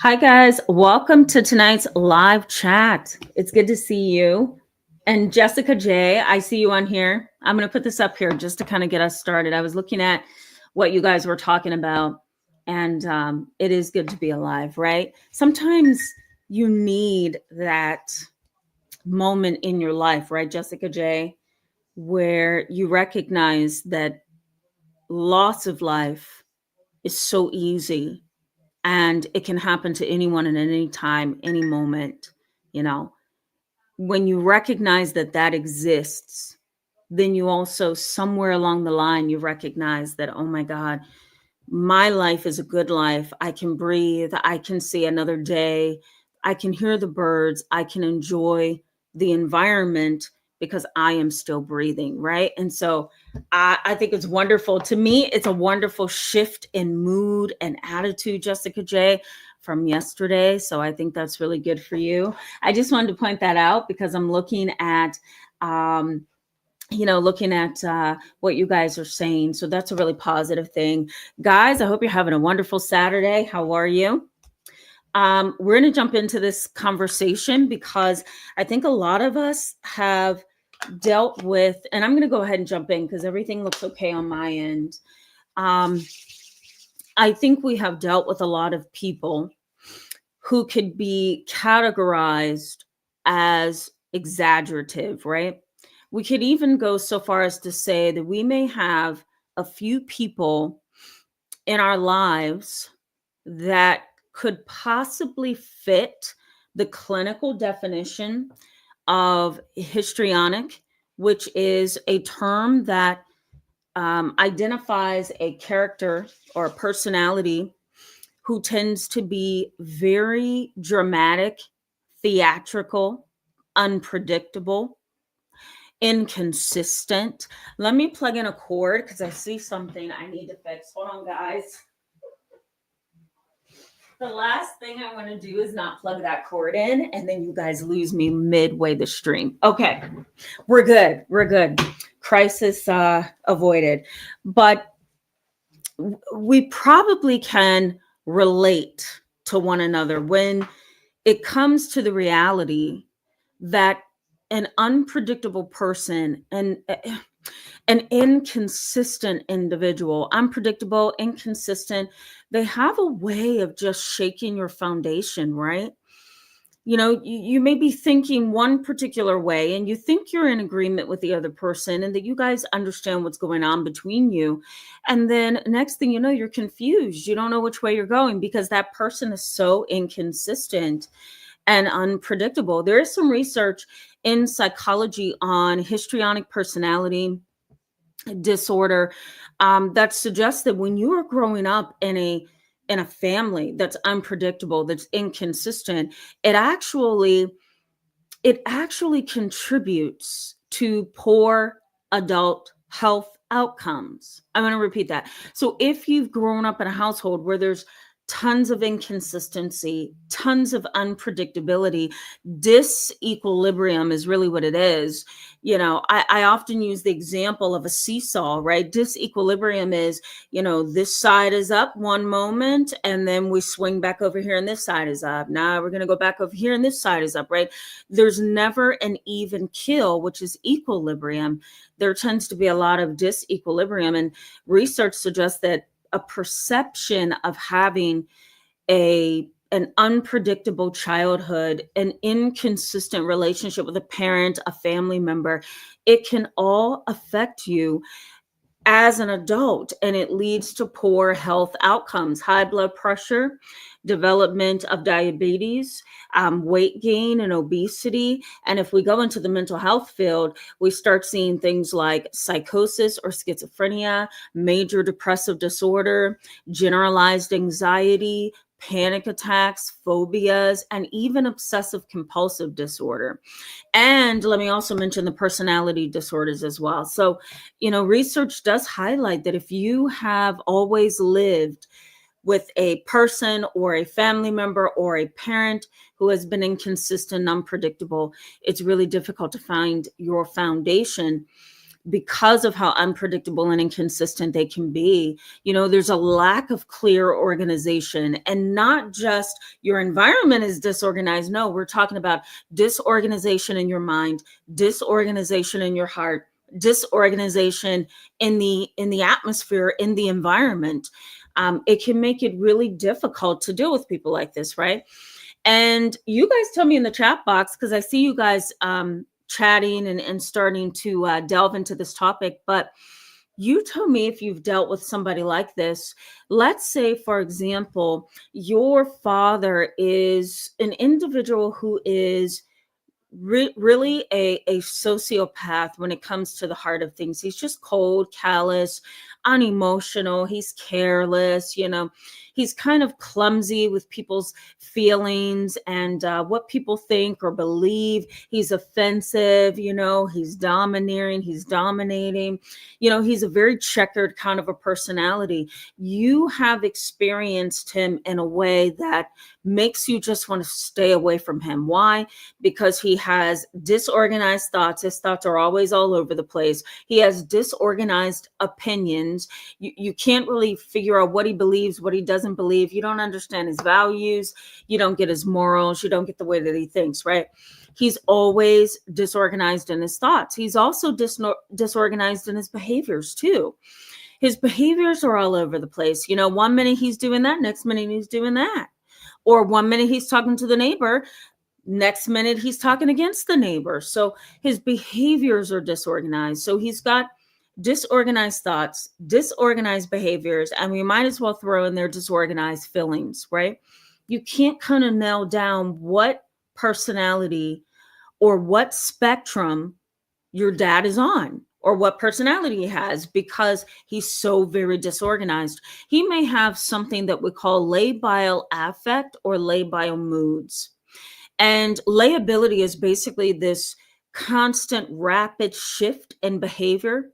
Hi, guys. Welcome to tonight's live chat. It's good to see you. And Jessica J, I see you on here. I'm going to put this up here just to kind of get us started. I was looking at what you guys were talking about, and it is good to be alive, right? Sometimes you need that moment in your life, right, Jessica J, where you recognize that loss of life is so easy and it can happen to anyone at any time, any moment. you know when you recognize that that exists, then you also somewhere along the line you recognize that, oh my god, my life is a good life. I can breathe, I can see another day, I can hear the birds, I can enjoy the environment because I am still breathing, right? And so I think it's wonderful. To me, it's a wonderful shift in mood and attitude, Jessica J, from yesterday. So I think that's really good for you. I just wanted to point that out because I'm looking at what you guys are saying. So that's a really positive thing. Guys, I hope you're having a wonderful Saturday. How are you? We're going to jump into this conversation because I think a lot of us have dealt with, and I'm going to go ahead and jump in because everything looks okay on my end. I think we have dealt with a lot of people who could be categorized as exaggerative, right? We could even go so far as to say that we may have a few people in our lives that could possibly fit the clinical definition of histrionic, which is a term that identifies a character or a personality who tends to be very dramatic, theatrical, unpredictable, inconsistent. Let me plug in a cord because I see something I need to fix. Hold on, guys. The last thing I want to do is not plug that cord in, and then you guys lose me midway the stream. Okay, we're good. We're good. Crisis avoided. But we probably can relate to one another when it comes to the reality that an unpredictable person and an inconsistent individual, unpredictable, inconsistent, they have a way of just shaking your foundation, right? You may be thinking one particular way and you think you're in agreement with the other person and that you guys understand what's going on between you. And then next thing you know, you're confused. You don't know which way you're going because that person is so inconsistent and unpredictable. There is some research in psychology on histrionic personality disorder that suggests that when you are growing up in a family that's unpredictable, that's inconsistent, it actually contributes to poor adult health outcomes. I'm going to repeat that. So if you've grown up in a household where there's tons of inconsistency, tons of unpredictability, disequilibrium is really what it is. I often use the example of a seesaw, right? Disequilibrium is, this side is up one moment and then we swing back over here and this side is up. Now we're going to go back over here and this side is up, right? There's never an even keel, which is equilibrium. There tends to be a lot of disequilibrium, and research suggests that a perception of having an unpredictable childhood, an inconsistent relationship with a parent, a family member, it can all affect you as an adult, and it leads to poor health outcomes, high blood pressure, development of diabetes, weight gain and obesity. And if we go into the mental health field, we start seeing things like psychosis or schizophrenia, major depressive disorder, generalized anxiety, panic attacks, phobias, and even obsessive compulsive disorder. And let me also mention the personality disorders as well. So, research does highlight that if you have always lived with a person or a family member or a parent who has been inconsistent, unpredictable, it's really difficult to find your foundation. because of how unpredictable and inconsistent they can be. There's a lack of clear organization, and not just your environment is disorganized. No, we're talking about disorganization in your mind, disorganization in your heart, disorganization in the atmosphere, in the environment. It can make it really difficult to deal with people like this, right? And you guys tell me in the chat box, because I see you guys chatting and starting to delve into this topic, but you tell me if you've dealt with somebody like this. Let's say, for example, your father is an individual who is really a sociopath when it comes to the heart of things. He's just cold, callous, unemotional. He's careless. He's kind of clumsy with people's feelings and what people think or believe. He's offensive. He's domineering. He's dominating. He's a very checkered kind of a personality. You have experienced him in a way that makes you just want to stay away from him. Why? Because he has disorganized thoughts. His thoughts are always all over the place. He has disorganized opinions. You can't really figure out what he believes, what he doesn't believe. You don't understand his values. You don't get his morals. You don't get the way that he thinks, right? He's always disorganized in his thoughts. He's also disorganized in his behaviors too. His behaviors are all over the place. 1 minute he's doing that, next minute he's doing that. Or 1 minute he's talking to the neighbor, next minute he's talking against the neighbor. So his behaviors are disorganized. So he's got disorganized thoughts, disorganized behaviors, and we might as well throw in their disorganized feelings, right? You can't kind of nail down what personality or what spectrum your dad is on, or what personality he has, because he's so very disorganized. He may have something that we call labile affect or labile moods. And lability is basically this constant rapid shift in behavior,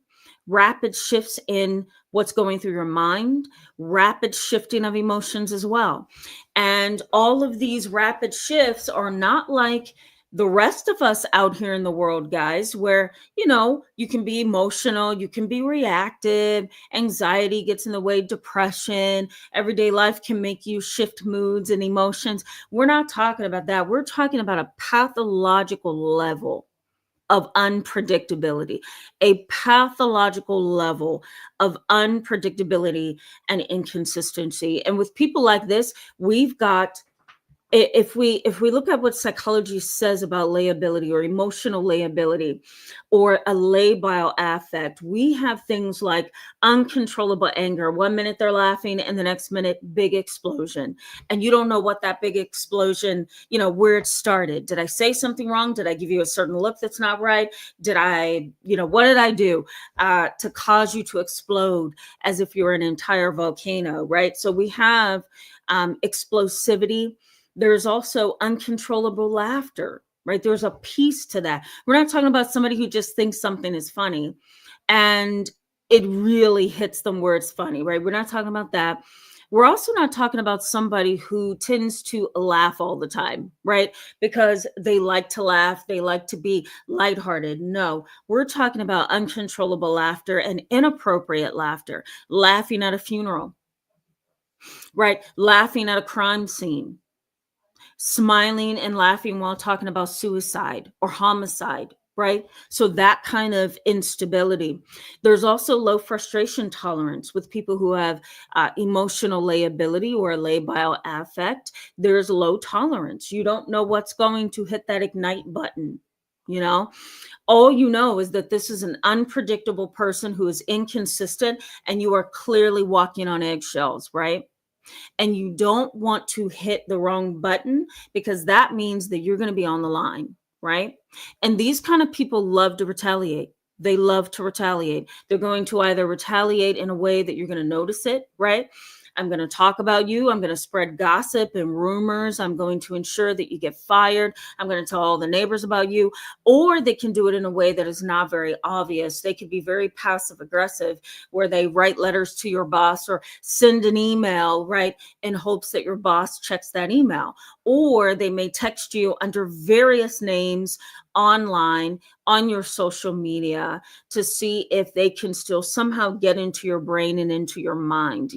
rapid shifts in what's going through your mind, rapid shifting of emotions as well. And all of these rapid shifts are not like the rest of us out here in the world, guys, where, you can be emotional, you can be reactive, anxiety gets in the way, depression, everyday life can make you shift moods and emotions. We're not talking about that. We're talking about a pathological level of unpredictability, a pathological level of unpredictability and inconsistency. And with people like this, we've got, if we look at what psychology says about lability or emotional lability or a labile affect, we have things like uncontrollable anger. 1 minute they're laughing and the next minute big explosion, and you don't know what that big explosion, where it started. Did I say something wrong? Did I give you a certain look that's not right? Did I, what did I do to cause you to explode as if you were an entire volcano, right? So we have explosivity. There's also uncontrollable laughter, right? There's a piece to that. We're not talking about somebody who just thinks something is funny and it really hits them where it's funny, right? We're not talking about that. We're also not talking about somebody who tends to laugh all the time, right? Because they like to laugh, they like to be lighthearted. No, we're talking about uncontrollable laughter and inappropriate laughter, laughing at a funeral, right? Laughing at a crime scene, smiling and laughing while talking about suicide or homicide, right? So that kind of instability. There's also low frustration tolerance with people who have emotional lability or labile affect. There's low tolerance. You don't know what's going to hit that ignite button. All you know is that this is an unpredictable person who is inconsistent, and you are clearly walking on eggshells, right? And you don't want to hit the wrong button, because that means that you're going to be on the line, right? And these kind of people love to retaliate. They love to retaliate. They're going to either retaliate in a way that you're going to notice it, right? I'm going to talk about you. I'm going to spread gossip and rumors. I'm going to ensure that you get fired. I'm going to tell all the neighbors about you. Or they can do it in a way that is not very obvious. They could be very passive aggressive, where they write letters to your boss or send an email, right, in hopes that your boss checks that email. Or they may text you under various names online on your social media to see if they can still somehow get into your brain and into your mind.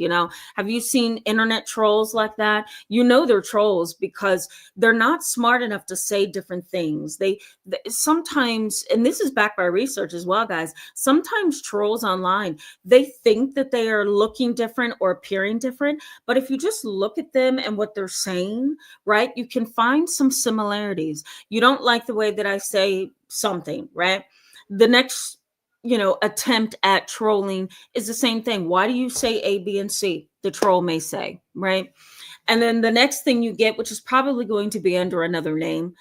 Have you seen internet trolls like that? They're trolls because they're not smart enough to say different things. They sometimes, and this is backed by research as well, guys, sometimes trolls online, they think that they are looking different or appearing different, but if you just look at them and what they're saying, right, you can find some similarities. You don't like the way that I say something, right? The next, attempt at trolling is the same thing. Why do you say A, B, and C? The troll may say, right? And then the next thing you get, which is probably going to be under another name,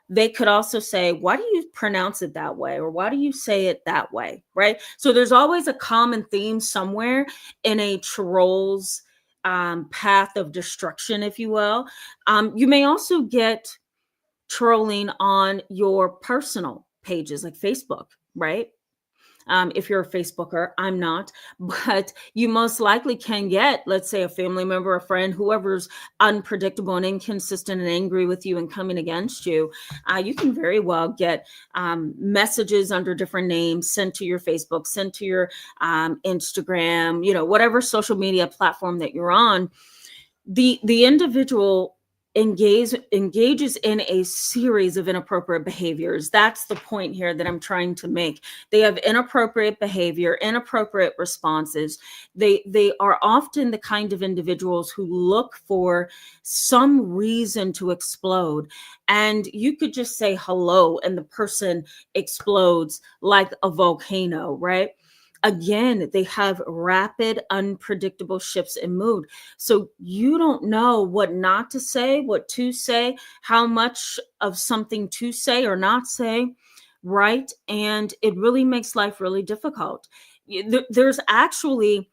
they could also say, why do you pronounce it that way? Or why do you say it that way? Right? So there's always a common theme somewhere in a troll's path of destruction, if you will. You may also get trolling on your personal pages like Facebook, right? If you're a Facebooker, I'm not, but you most likely can get, let's say, a family member, a friend, whoever's unpredictable and inconsistent and angry with you and coming against you. You can very well get messages under different names sent to your Facebook, sent to your Instagram, whatever social media platform that you're on. The individual engages in a series of inappropriate behaviors. That's the point here that I'm trying to make. They have inappropriate behavior, inappropriate responses. They are often the kind of individuals who look for some reason to explode. And you could just say hello and the person explodes like a volcano, right? Again, they have rapid, unpredictable shifts in mood. So you don't know what not to say, what to say, how much of something to say or not say, right? And it really makes life really difficult. There's actually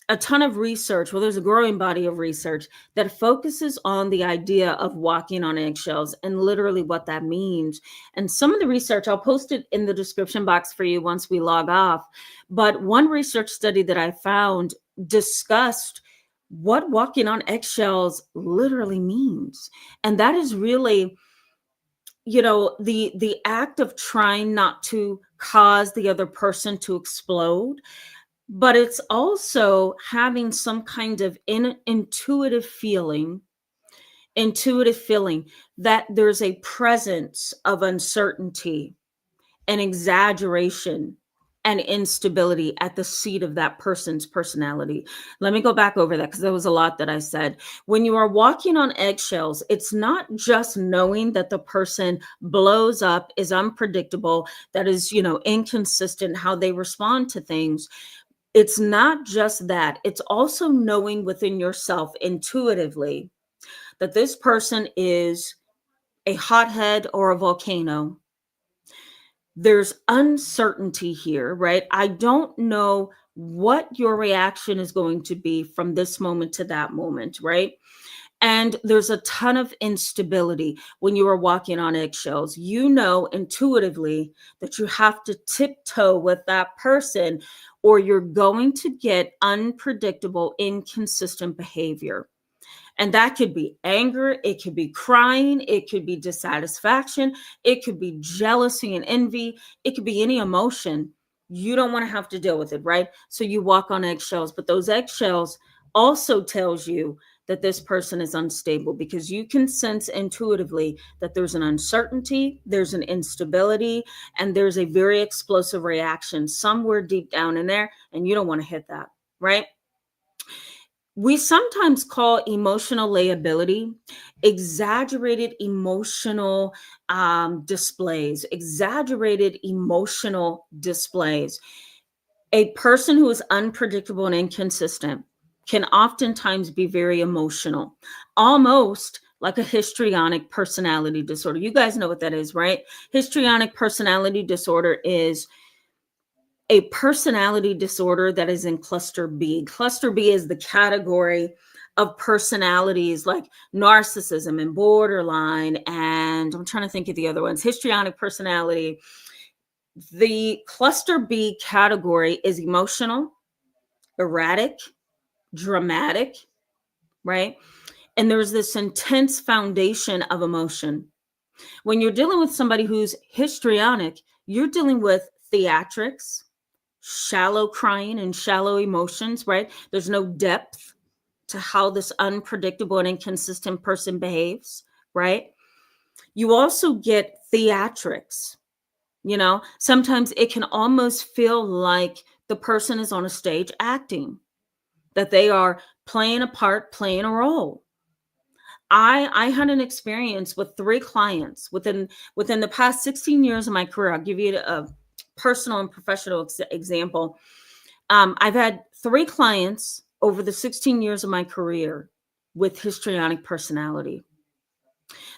a ton of research. Well, there's a growing body of research that focuses on the idea of walking on eggshells and literally what that means. And some of the research, I'll post it in the description box for you once we log off. But one research study that I found discussed what walking on eggshells literally means. And that is really, the act of trying not to cause the other person to explode, but it's also having some kind of intuitive feeling that there's a presence of uncertainty and exaggeration and instability at the seat of that person's personality. Let me go back over that because there was a lot that I said. When you are walking on eggshells, it's not just knowing that the person blows up, is unpredictable, that is, inconsistent how they respond to things. It's not just that. It's also knowing within yourself intuitively that this person is a hothead or a volcano. There's uncertainty here, right? I don't know what your reaction is going to be from this moment to that moment, right? And there's a ton of instability when you are walking on eggshells. You know intuitively that you have to tiptoe with that person, or you're going to get unpredictable, inconsistent behavior. And that could be anger, it could be crying, it could be dissatisfaction, it could be jealousy and envy, it could be any emotion. You don't want to have to deal with it, right? So you walk on eggshells, but those eggshells also tells you that this person is unstable because you can sense intuitively that there's an uncertainty, there's an instability, and there's a very explosive reaction somewhere deep down in there, and you don't want to hit that, right? We sometimes call emotional labile exaggerated emotional displays, exaggerated emotional displays. A person who is unpredictable and inconsistent can oftentimes be very emotional, almost like a histrionic personality disorder. You guys know what that is, right? Histrionic personality disorder is a personality disorder that is in cluster B. Cluster B is the category of personalities like narcissism and borderline, and I'm trying to think of the other ones, histrionic personality. The cluster B category is emotional, erratic, dramatic, right? And there's this intense foundation of emotion. When you're dealing with somebody who's histrionic, you're dealing with theatrics, shallow crying and shallow emotions, right? There's no depth to how this unpredictable and inconsistent person behaves, right? You also get theatrics. Sometimes it can almost feel like the person is on a stage acting, that they are playing a part, playing a role. I had an experience with 3 clients within the past 16 years of my career. I'll give you a personal and professional example. I've had 3 clients over the 16 years of my career with histrionic personality.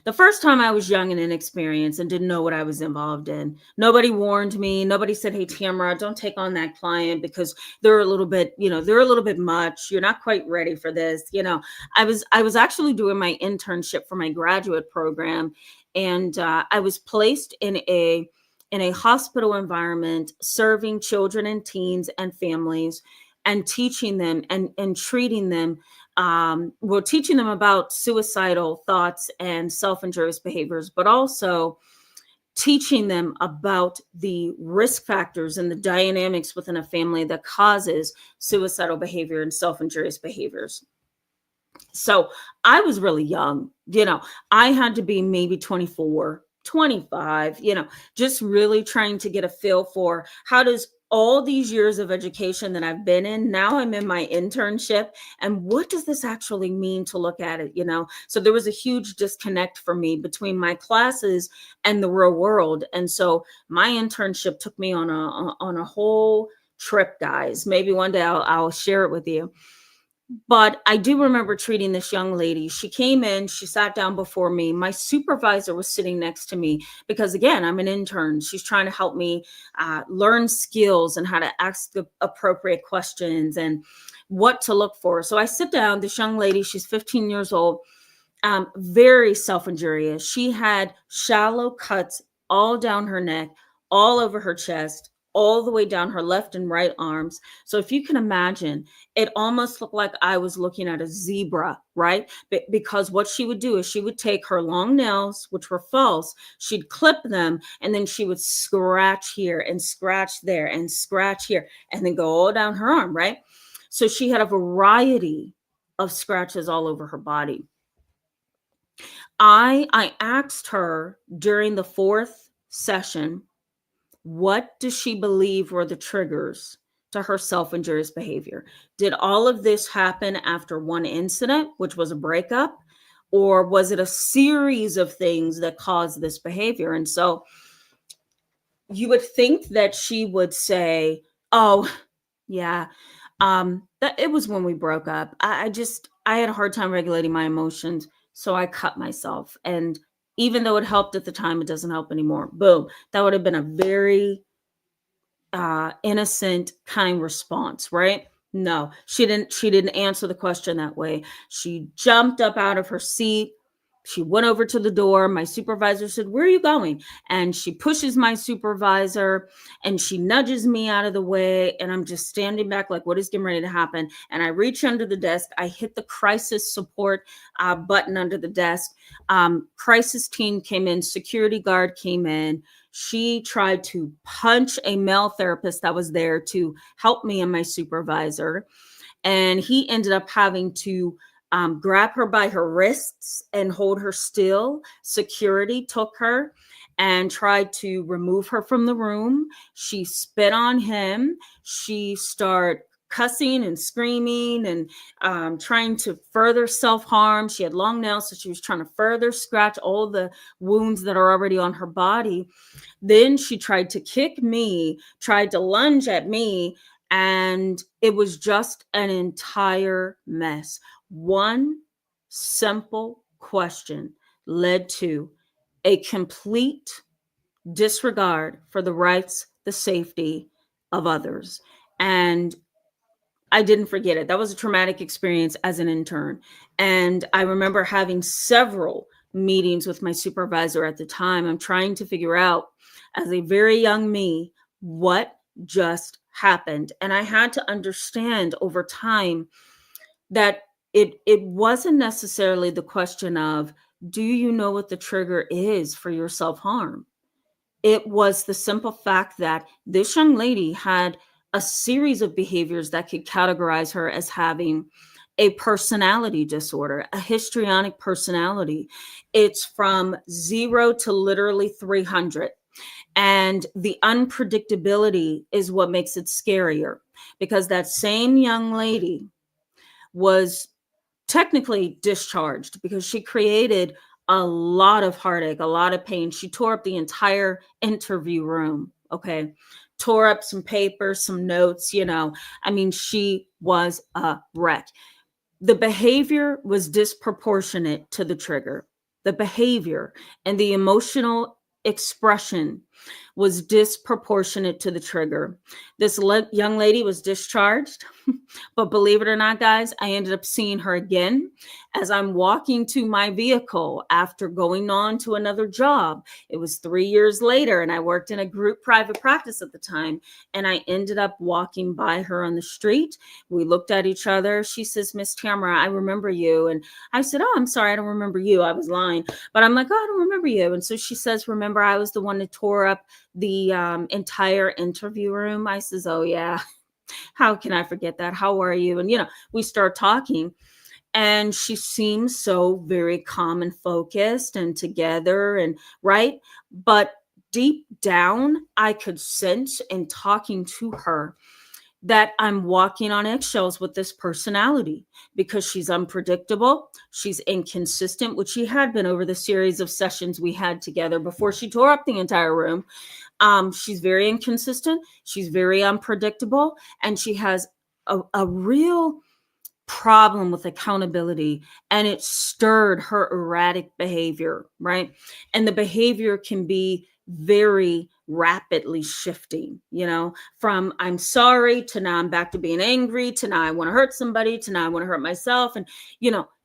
The first time I was young and inexperienced and didn't know what I was involved in. Nobody warned me. Nobody said, "Hey, Tamara, don't take on that client because they're a little bit, they're a little bit much. You're not quite ready for this." I was actually doing my internship for my graduate program, and I was placed in a hospital environment, serving children and teens and families, and teaching them and treating them. We're teaching them about suicidal thoughts and self-injurious behaviors, but also teaching them about the risk factors and the dynamics within a family that causes suicidal behavior and self-injurious behaviors. So I was really young. I had to be maybe 24, 25, just really trying to get a feel for how does all these years of education that I've been in, now I'm in my internship, and what does this actually mean to look at it? So there was a huge disconnect for me between my classes and the real world. And so my internship took me on a whole trip, guys. Maybe one day I'll share it with you. But I do remember treating this young lady. She came in, she sat down before me. My supervisor was sitting next to me because, again, I'm an intern. She's trying to help me learn skills and how to ask the appropriate questions and what to look for. So I sit down, this young lady, she's 15 years old, very self-injurious. She had shallow cuts all down her neck, all over her chest, all the way down her left and right arms. So if you can imagine, it almost looked like I was looking at a zebra, right? Because what she would do is she would take her long nails, which were false, she'd clip them, and then she would scratch here and scratch there and scratch here, and then go all down her arm, right? So she had a variety of scratches all over her body. I asked her during the 4th session, what does she believe were the triggers to her self-injurious behavior? Did all of this happen after one incident, which was a breakup, or was it a series of things that caused this behavior? And so you would think that she would say, "Oh, yeah, that it was when we broke up. I had a hard time regulating my emotions, so I cut myself. And even though it helped at the time, it doesn't help anymore." Boom. That would have been a very innocent, kind response, right? No, she didn't answer the question that way. She jumped up out of her seat. She went over to the door. My supervisor said, "Where are you going?" And she pushes my supervisor and she nudges me out of the way. And I'm just standing back like, what is getting ready to happen? And I reach under the desk. I hit the crisis support button under the desk. Crisis team came in. Security guard came in. She tried to punch a male therapist that was there to help me and my supervisor. And he ended up having to grab her by her wrists and hold her still. Security took her and tried to remove her from the room. She spit on him. She started cussing and screaming and trying to further self-harm. She had long nails, so she was trying to further scratch all the wounds that are already on her body. Then she tried to kick me, tried to lunge at me, and it was just an entire mess. One simple question led to a complete disregard for the rights, the safety of others. And I didn't forget it. That was a traumatic experience as an intern. And I remember having several meetings with my supervisor at the time. I'm trying to figure out, as a very young me, what just happened. And I had to understand over time that it wasn't necessarily the question of Do you know what the trigger is for your self-harm? It was the simple fact that this young lady had a series of behaviors that could categorize her as having a personality disorder, a histrionic personality. It's from 0 to literally 300. And the unpredictability is what makes it scarier, because that same young lady was technically discharged because she created a lot of heartache, a lot of pain. She tore up the entire interview room. Okay. Tore up some papers, some notes, I mean, she was a wreck. The behavior was disproportionate to the trigger. The behavior and the emotional expression was disproportionate to the trigger. This young lady was discharged, but believe it or not, guys, I ended up seeing her again as I'm walking to my vehicle after going on to another job. It was 3 years later, and I worked in a group private practice at the time, and I ended up walking by her on the street. We looked at each other. She says, "Miss Tamara, I remember you." And I said, "Oh, I'm sorry, I don't remember you." I was lying, but I'm like, "Oh, I don't remember you." And so she says, "Remember, I was the one that tore up the entire interview room?" I says, "Oh yeah, how can I forget that? How are you?" And we start talking, and she seems so very calm and focused and together, and right, but deep down I could sense in talking to her that I'm walking on eggshells with this personality, because she's unpredictable, she's inconsistent, which she had been over the series of sessions we had together before she tore up the entire room. She's very inconsistent, she's very unpredictable, and she has a real problem with accountability, and it stirred her erratic behavior, right? And the behavior can be very rapidly shifting, from "I'm sorry" to now I'm back to being angry, to now I want to hurt somebody, to now I want to hurt myself. And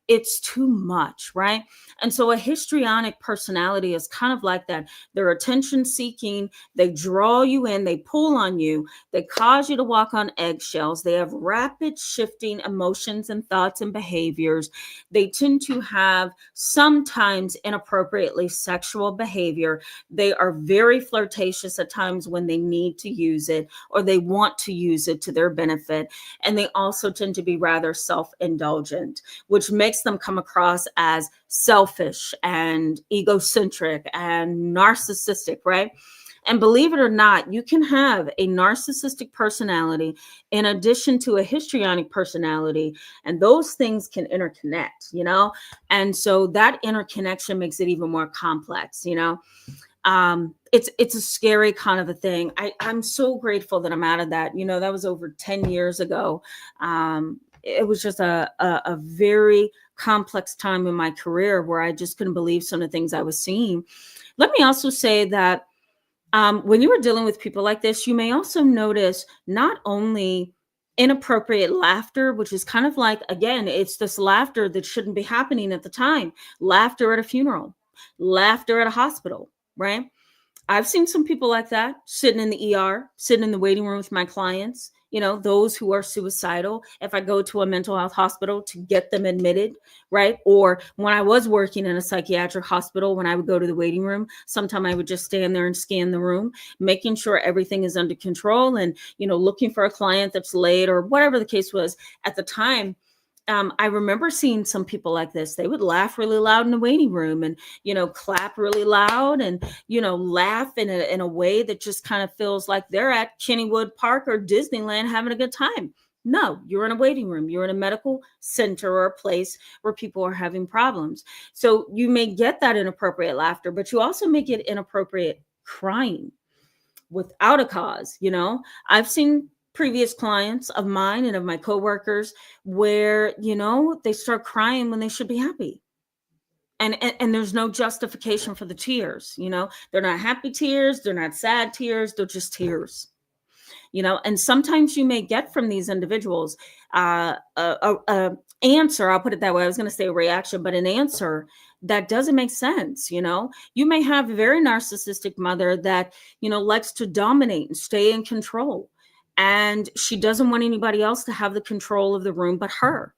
it's too much, right? And so a histrionic personality is kind of like that. They're attention seeking, they draw you in, they pull on you, they cause you to walk on eggshells, they have rapid shifting emotions and thoughts and behaviors. They tend to have sometimes inappropriately sexual behavior. They are very flirtatious at times when they need to use it, or they want to use it to their benefit. And they also tend to be rather self-indulgent, which makes them come across as selfish and egocentric and narcissistic, right? And believe it or not, you can have a narcissistic personality in addition to a histrionic personality, and those things can interconnect. And so that interconnection makes it even more complex. It's a scary kind of a thing. I'm so grateful that I'm out of that. That was over 10 years ago. It was just a very complex time in my career where I just couldn't believe some of the things I was seeing. Let me also say that when you are dealing with people like this, you may also notice not only inappropriate laughter, which is kind of like, again, it's this laughter that shouldn't be happening at the time. Laughter at a funeral, laughter at a hospital, right? I've seen some people like that sitting in the ER, sitting in the waiting room with my clients, those who are suicidal. If I go to a mental health hospital to get them admitted, right? Or when I was working in a psychiatric hospital, when I would go to the waiting room, sometimes I would just stand there and scan the room, making sure everything is under control, and, looking for a client that's late or whatever the case was at the time. I remember seeing some people like this. They would laugh really loud in the waiting room, and, clap really loud, and, laugh in a way that just kind of feels like they're at Kennywood Park or Disneyland having a good time. No, you're in a waiting room. You're in a medical center or a place where people are having problems. So you may get that inappropriate laughter, but you also may get inappropriate crying without a cause. I've seen previous clients of mine and of my coworkers where, they start crying when they should be happy. And there's no justification for the tears. They're not happy tears, they're not sad tears, they're just tears. And sometimes you may get from these individuals a answer. I'll put it that way. I was going to say a reaction, but an answer that doesn't make sense. You may have a very narcissistic mother that, likes to dominate and stay in control, and she doesn't want anybody else to have the control of the room but her.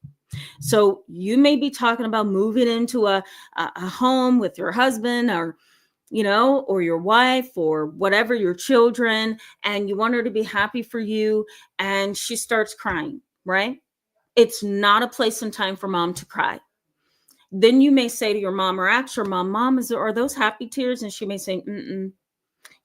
So you may be talking about moving into a home with your husband, or or your wife, or whatever, your children, and you want her to be happy for you, and she starts crying, right? It's not a place and time for mom to cry. Then you may say to your mom, or ask your mom, are those happy tears? And she may say, mm-mm.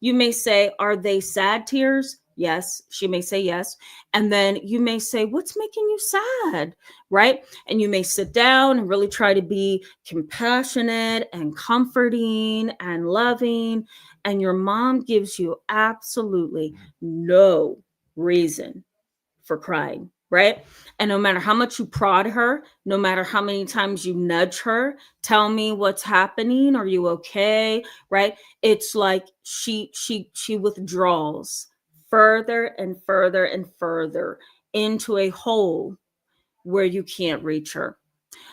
You may say, are they sad tears? Yes. She may say yes. And then you may say, what's making you sad? Right? And you may sit down and really try to be compassionate and comforting and loving. And your mom gives you absolutely no reason for crying, right? And no matter how much you prod her, no matter how many times you nudge her, tell me what's happening, are you okay, right? It's like she withdraws further and further and further into a hole where you can't reach her.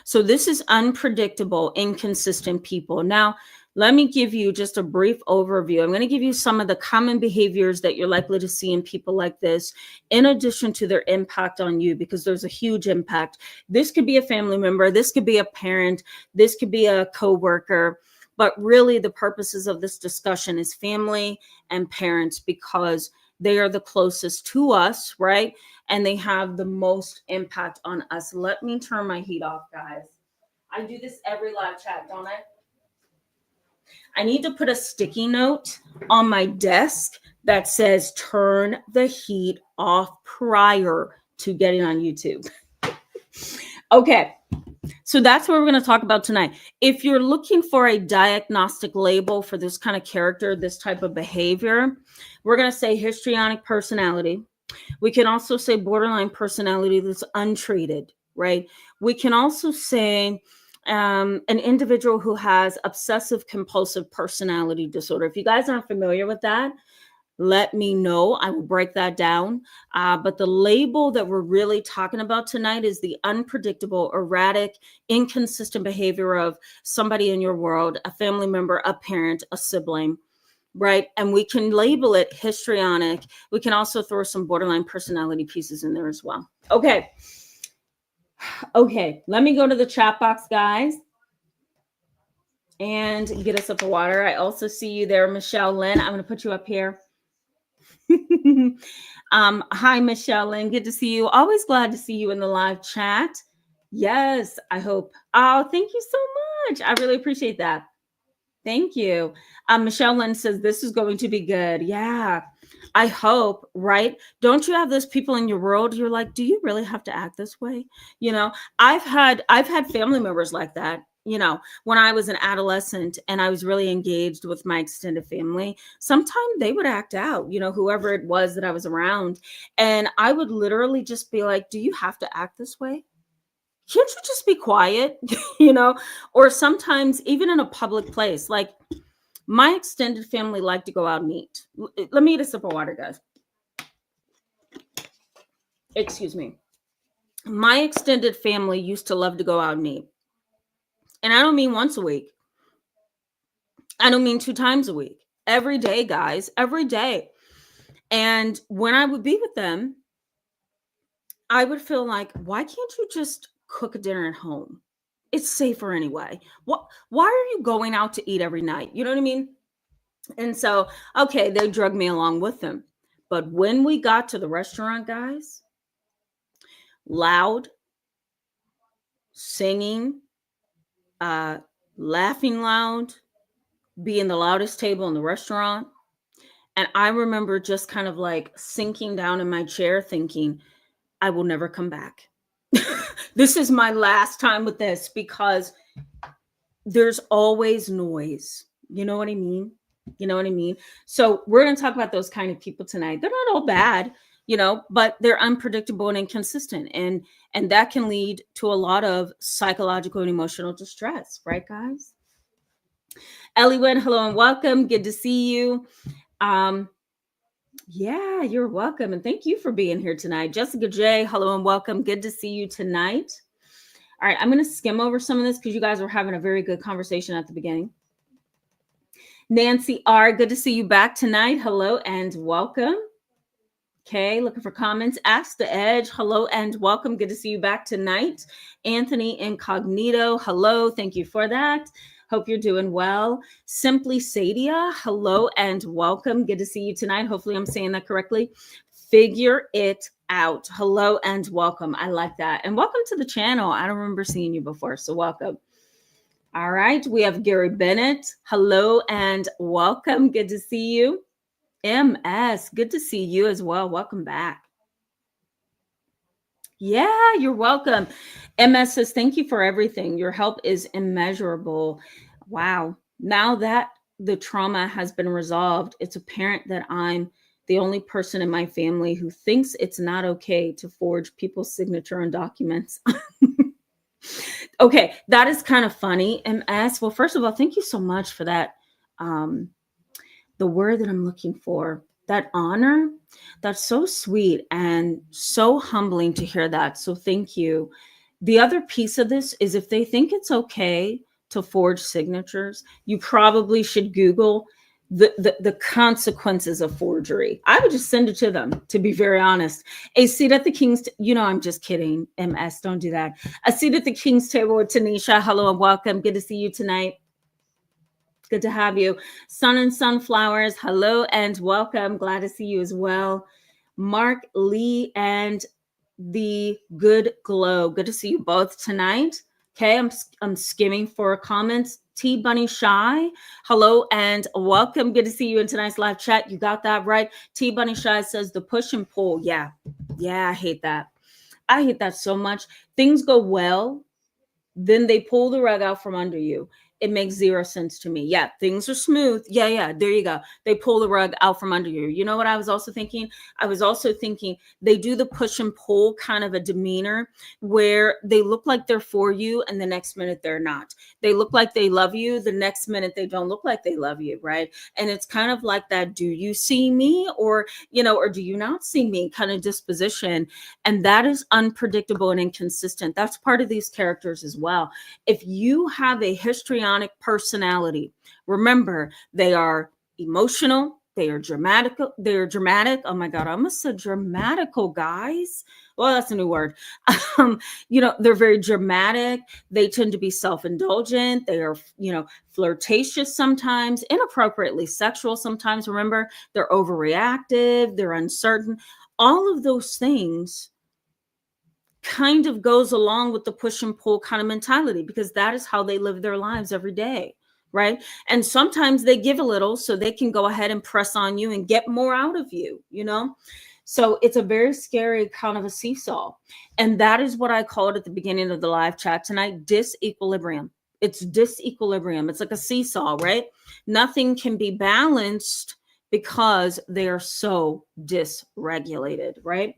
So this is unpredictable, inconsistent people. Now, let me give you just a brief overview. I'm going to give you some of the common behaviors that you're likely to see in people like this, in addition to their impact on you, because there's a huge impact. This could be a family member, this could be a parent, this could be a coworker, but really the purposes of this discussion is family and parents, because they are the closest to us, right? And they have the most impact on us. Let me turn my heat off, guys. I do this every live chat, don't I? I need to put a sticky note on my desk that says turn the heat off prior to getting on YouTube. Okay, so that's what we're going to talk about tonight. If you're looking for a diagnostic label for this kind of character, this type of behavior, we're going to say histrionic personality. We can also say borderline personality that's untreated, right? We can also say an individual who has obsessive compulsive personality disorder. If you guys aren't familiar with that, let me know. I will break that down. But the label that we're really talking about tonight is the unpredictable, erratic, inconsistent behavior of somebody in your world, a family member, a parent, a sibling, right? And we can label it histrionic. We can also throw some borderline personality pieces in there as well. Okay. Okay, let me go to the chat box, guys, and get us up of water. I also see you there, Michelle Lynn. I'm going to put you up here. Hi, Michelle Lynn. Good to see you. Always glad to see you in the live chat. Yes, I hope. Oh, thank you so much. I really appreciate that. Thank you. Michelle Lynn says this is going to be good. Yeah, I hope, right? Don't you have those people in your world? You're like, do you really have to act this way? I've had family members like that. When I was an adolescent and I was really engaged with my extended family, sometimes they would act out, whoever it was that I was around. And I would literally just be like, do you have to act this way? Can't you just be quiet? Or sometimes even in a public place, like my extended family like to go out and eat. Let me eat a sip of water, guys. Excuse me. My extended family used to love to go out and eat. And I don't mean once a week. I don't mean 2 times a week. Every day, guys, every day. And when I would be with them, I would feel like, why can't you just cook a dinner at home? It's safer anyway. Why are you going out to eat every night? You know what I mean? And so, okay, they drug me along with them. But when we got to the restaurant, guys, loud, singing, laughing loud, being the loudest table in the restaurant. And I remember just kind of like sinking down in my chair thinking, I will never come back. This is my last time with this, because there's always noise. You know what I mean? So we're going to talk about those kind of people tonight. They're not all bad, but they're unpredictable and inconsistent. And that can lead to a lot of psychological and emotional distress. Right, guys? Ellie Wynn, hello and welcome. Good to see you. Yeah, you're welcome. And thank you for being here tonight. Jessica J, hello and welcome. Good to see you tonight. All right, I'm going to skim over some of this because you guys were having a very good conversation at the beginning. Nancy R, good to see you back tonight. Hello and welcome. Okay, looking for comments. Ask the Edge. Hello and welcome. Good to see you back tonight. Anthony Incognito. Hello. Thank you for that. Hope you're doing well. Simply Sadia. Hello and welcome. Good to see you tonight. Hopefully I'm saying that correctly. Figure it out. Hello and welcome. I like that. And welcome to the channel. I don't remember seeing you before, so welcome. All right, we have Gary Bennett. Hello and welcome. Good to see you. MS, good to see you as well. Welcome back. Yeah, you're welcome. MS says, thank you for everything. Your help is immeasurable. Wow. Now that the trauma has been resolved, it's apparent that I'm the only person in my family who thinks it's not okay to forge people's signature on documents. Okay, that is kind of funny. MS, well, first of all, thank you so much for that. The word that I'm looking for, that honor, that's so sweet and so humbling to hear that. So thank you. The other piece of this is if they think it's okay to forge signatures, you probably should Google the consequences of forgery. I would just send it to them, to be very honest. A seat at the King's, I'm just kidding. MS, don't do that. A seat at the King's table with Tanisha. Hello and welcome. Good to see you tonight. Good to have you. Sun and Sunflowers, hello and welcome. Glad to see you as well. Mark Lee and the Good Glow. Good to see you both tonight. Okay, I'm skimming for comments. T Bunny Shy, hello and welcome. Good to see you in tonight's live chat. You got that right. T Bunny Shy says the push and pull. Yeah, I hate that. I hate that so much. Things go well, then they pull the rug out from under you. It makes zero sense to me. Yeah, things are smooth. Yeah, there you go. They pull the rug out from under you. You know what I was also thinking? I was also thinking they do the push and pull kind of a demeanor where they look like they're for you and the next minute they're not. They look like they love you. The next minute they don't look like they love you, right? And it's kind of like that, do you see me or do you not see me kind of disposition. And that is unpredictable and inconsistent. That's part of these characters as well. If you have a histrionic personality, remember they are emotional, they are dramatic. Oh my God, I almost said dramatical, guys. Well, that's a new word. They're very dramatic. They tend to be self-indulgent. They are, flirtatious sometimes, inappropriately sexual sometimes. Remember, they're overreactive, they're uncertain. All of those things kind of goes along with the push and pull kind of mentality because that is how they live their lives every day, right? And sometimes they give a little so they can go ahead and press on you and get more out of you, So it's a very scary kind of a seesaw. And that is what I called at the beginning of the live chat tonight, disequilibrium. It's disequilibrium. It's like a seesaw, right? Nothing can be balanced because they are so dysregulated, right?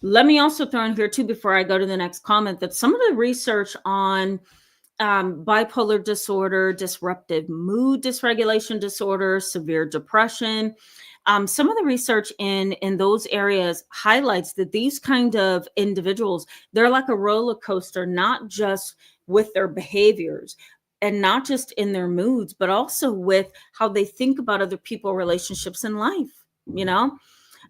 Let me also throw in here too, before I go to the next comment, that some of the research on bipolar disorder, disruptive mood dysregulation disorder, severe depression, some of the research in those areas highlights that these kind of individuals, they're like a roller coaster, not just with their behaviors and not just in their moods, but also with how they think about other people, relationships in life,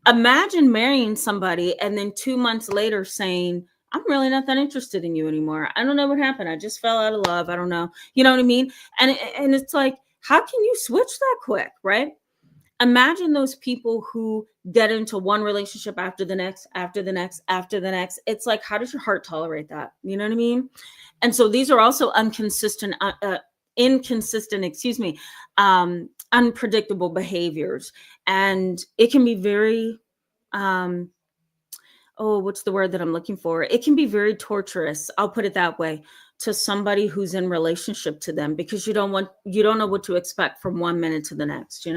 Imagine marrying somebody and then 2 months later saying, I'm really not that interested in you anymore. I don't know what happened. I just fell out of love. I don't know. You know what I mean? And it's like, how can you switch that quick, right? Imagine those people who get into one relationship after the next, after the next, after the next. It's like, how does your heart tolerate that? You know what I mean? And so these are also unpredictable behaviors. And it can be very, what's the word that I'm looking for? It can be very torturous. I'll put it that way, to somebody who's in relationship to them, because you don't know what to expect from 1 minute to the next,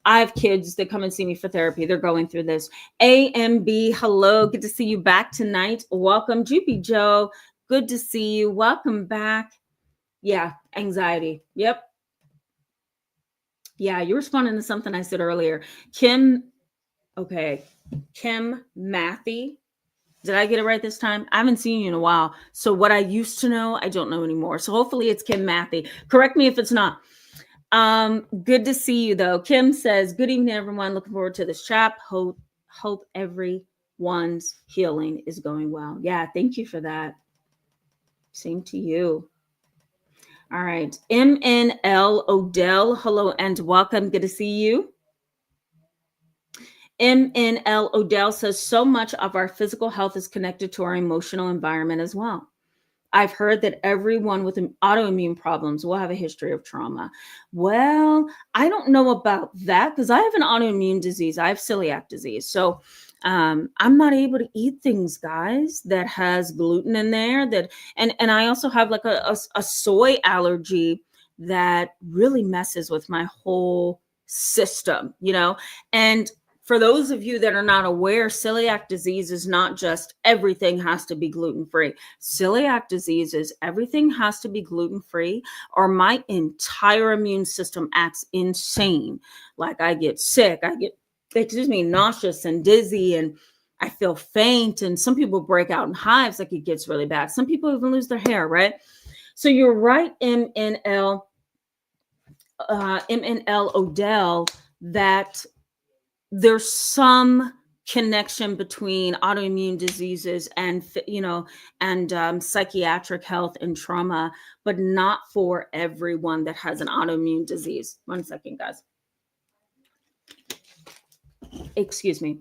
I have kids that come and see me for therapy. They're going through this. AMB, hello. Good to see you back tonight. Welcome. GP Joe, good to see you. Welcome back. Yeah, anxiety. Yep. Yeah, you're responding to something I said earlier. Kim Mathy. Did I get it right this time? I haven't seen you in a while. So what I used to know, I don't know anymore. So hopefully it's Kim Mathy. Correct me if it's not. Good to see you though. Kim says, good evening, everyone. Looking forward to this chat. Hope everyone's healing is going well. Yeah, thank you for that. Same to you. All right. MNL Odell, hello and welcome. Good to see you. MNL Odell says, so much of our physical health is connected to our emotional environment as well. I've heard that everyone with autoimmune problems will have a history of trauma. Well, I don't know about that because I have an autoimmune disease. I have celiac disease. So I'm not able to eat things, guys, that has gluten in there. And I also have like a soy allergy that really messes with my whole system, and for those of you that are not aware, celiac disease is not just everything has to be gluten-free. Celiac disease is everything has to be gluten-free or my entire immune system acts insane. Like I get sick, I get, nauseous and dizzy, and I feel faint. And some people break out in hives, like it gets really bad. Some people even lose their hair, right? So you're right, MNL Odell, that there's some connection between autoimmune diseases and psychiatric health and trauma, but not for everyone that has an autoimmune disease. 1 second, guys. Excuse me.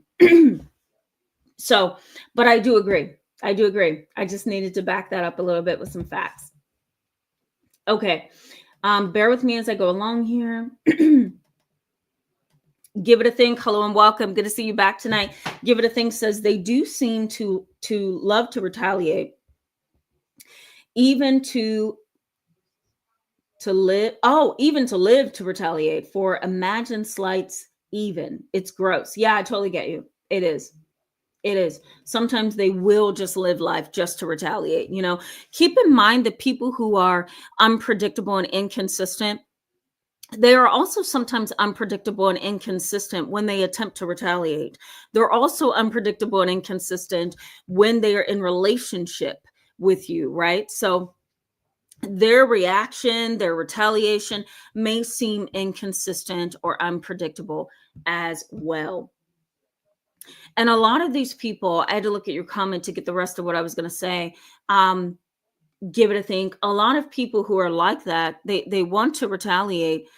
So, but I do agree. I just needed to back that up a little bit with some facts. Okay. Bear with me as I go along here. Give it a think. Hello and welcome. Good to see you back tonight. Give it a think says they do seem to love to retaliate, even to live. Oh, even to live to retaliate for imagined slights. Even it's gross. Yeah, I totally get you. It is. Sometimes they will just live life just to retaliate. Keep in mind that people who are unpredictable and inconsistent, they are also sometimes unpredictable and inconsistent when they attempt to retaliate. They're also unpredictable and inconsistent when they are in relationship with you, right? So their reaction, their retaliation may seem inconsistent or unpredictable as well. And a lot of these people, I had to look at your comment to get the rest of what I was going to say. Give it a think. A lot of people who are like that, they want to retaliate.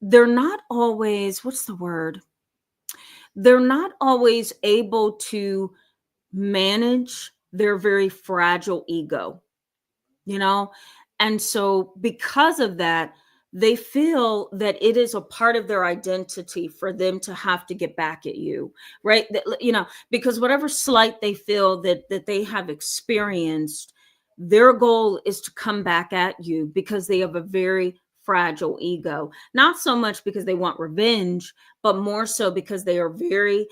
They're not always, what's the word? They're not always able to manage their very fragile ego, And so because of that, they feel that it is a part of their identity for them to have to get back at you, right? Because whatever slight they feel that they have experienced, their goal is to come back at you because they have a very fragile ego. Not so much because they want revenge, but more so because they are very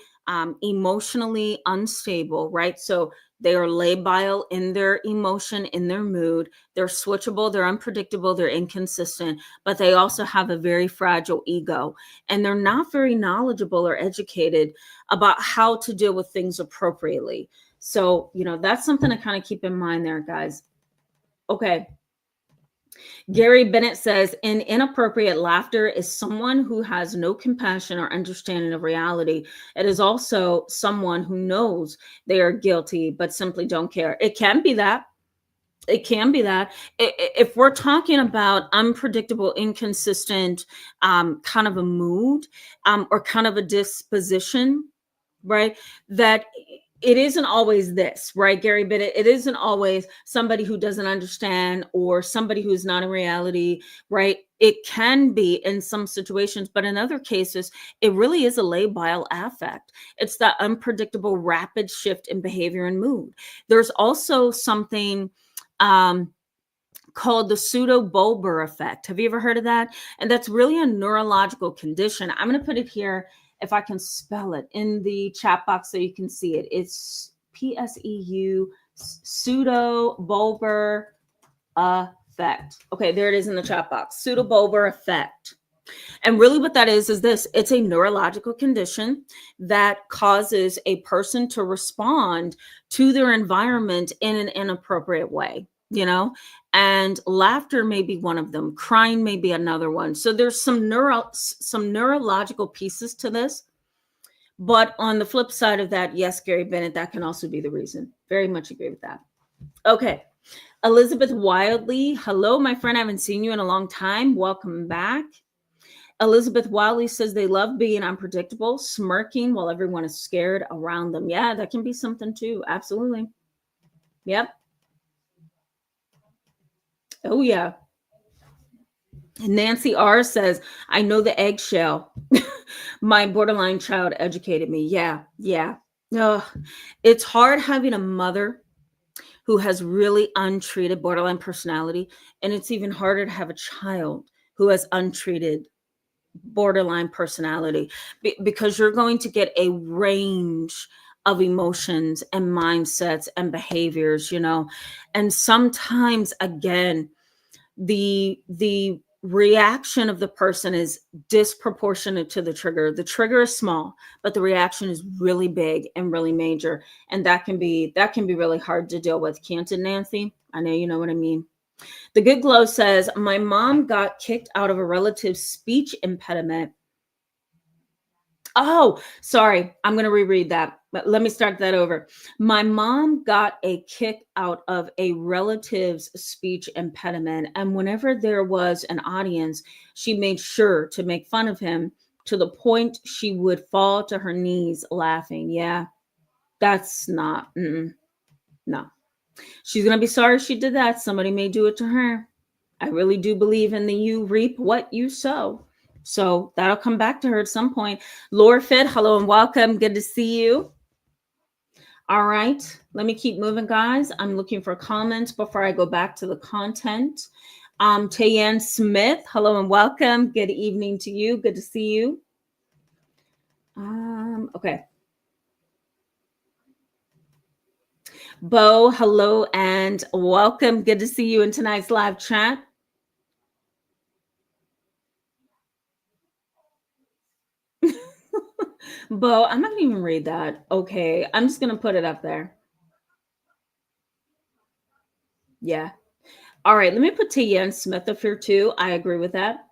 emotionally unstable, right? So they are labile in their emotion, in their mood. They're switchable, they're unpredictable, they're inconsistent, but they also have a very fragile ego. And they're not very knowledgeable or educated about how to deal with things appropriately. So, that's something to kind of keep in mind there, guys. Okay. Gary Bennett says, an inappropriate laughter is someone who has no compassion or understanding of reality. It is also someone who knows they are guilty, but simply don't care. It can be that. It can be that. If we're talking about unpredictable, inconsistent kind of a mood or kind of a disposition, right, that it isn't always this, right, Gary? But it isn't always somebody who doesn't understand or somebody who's not in reality, right? It can be in some situations, but in other cases, it really is a labile affect. It's that unpredictable, rapid shift in behavior and mood. There's also something called the pseudo-Bulbar effect. Have you ever heard of that? And that's really a neurological condition. I'm going to put it here, if I can spell it, in the chat box so you can see it. It's PSEU, pseudo-Bulbar effect. Okay, there it is in the chat box. Pseudo-Bulbar effect. And really what that is this. It's a neurological condition that causes a person to respond to their environment in an inappropriate way, and laughter may be one of them. Crying may be another one. So there's some neurological pieces to this. But on the flip side of that, yes, Gary Bennett, that can also be the reason. Very much agree with that. Okay. Elizabeth Wildley. Hello, my friend. I haven't seen you in a long time. Welcome back. Elizabeth Wildley says they love being unpredictable, smirking while everyone is scared around them. Yeah, that can be something too. Absolutely. Yep. Oh, yeah. Nancy R says, I know the eggshell. My borderline child educated me. Yeah, yeah. Ugh. It's hard having a mother who has really untreated borderline personality. And it's even harder to have a child who has untreated borderline personality because you're going to get a range of emotions and mindsets and behaviors, and sometimes, again, the reaction of the person is disproportionate to the trigger. The trigger is small, but the reaction is really big and really major, and that can be really hard to deal with, can't it, Nancy? I know you know what I mean. The Good Glow says, my mom got kicked out of a relative's speech impediment. Oh, sorry. I'm going to reread that. But let me start that over. My mom got a kick out of a relative's speech impediment. And whenever there was an audience, she made sure to make fun of him to the point she would fall to her knees laughing. Yeah, that's not, no. She's going to be sorry she did that. Somebody may do it to her. I really do believe in the you reap what you sow. So that'll come back to her at some point. Laura Fit, hello and welcome. Good to see you. All right, let me keep moving, guys. I'm looking for comments before I go back to the content. Tayanne Smith, hello and welcome. Good evening to you. Good to see you. Okay. Bo, hello and welcome. Good to see you in tonight's live chat. Bo, I'm not going to even read that. Okay, I'm just going to put it up there. Yeah. All right, let me put Tayanne Smith up here too. I agree with that.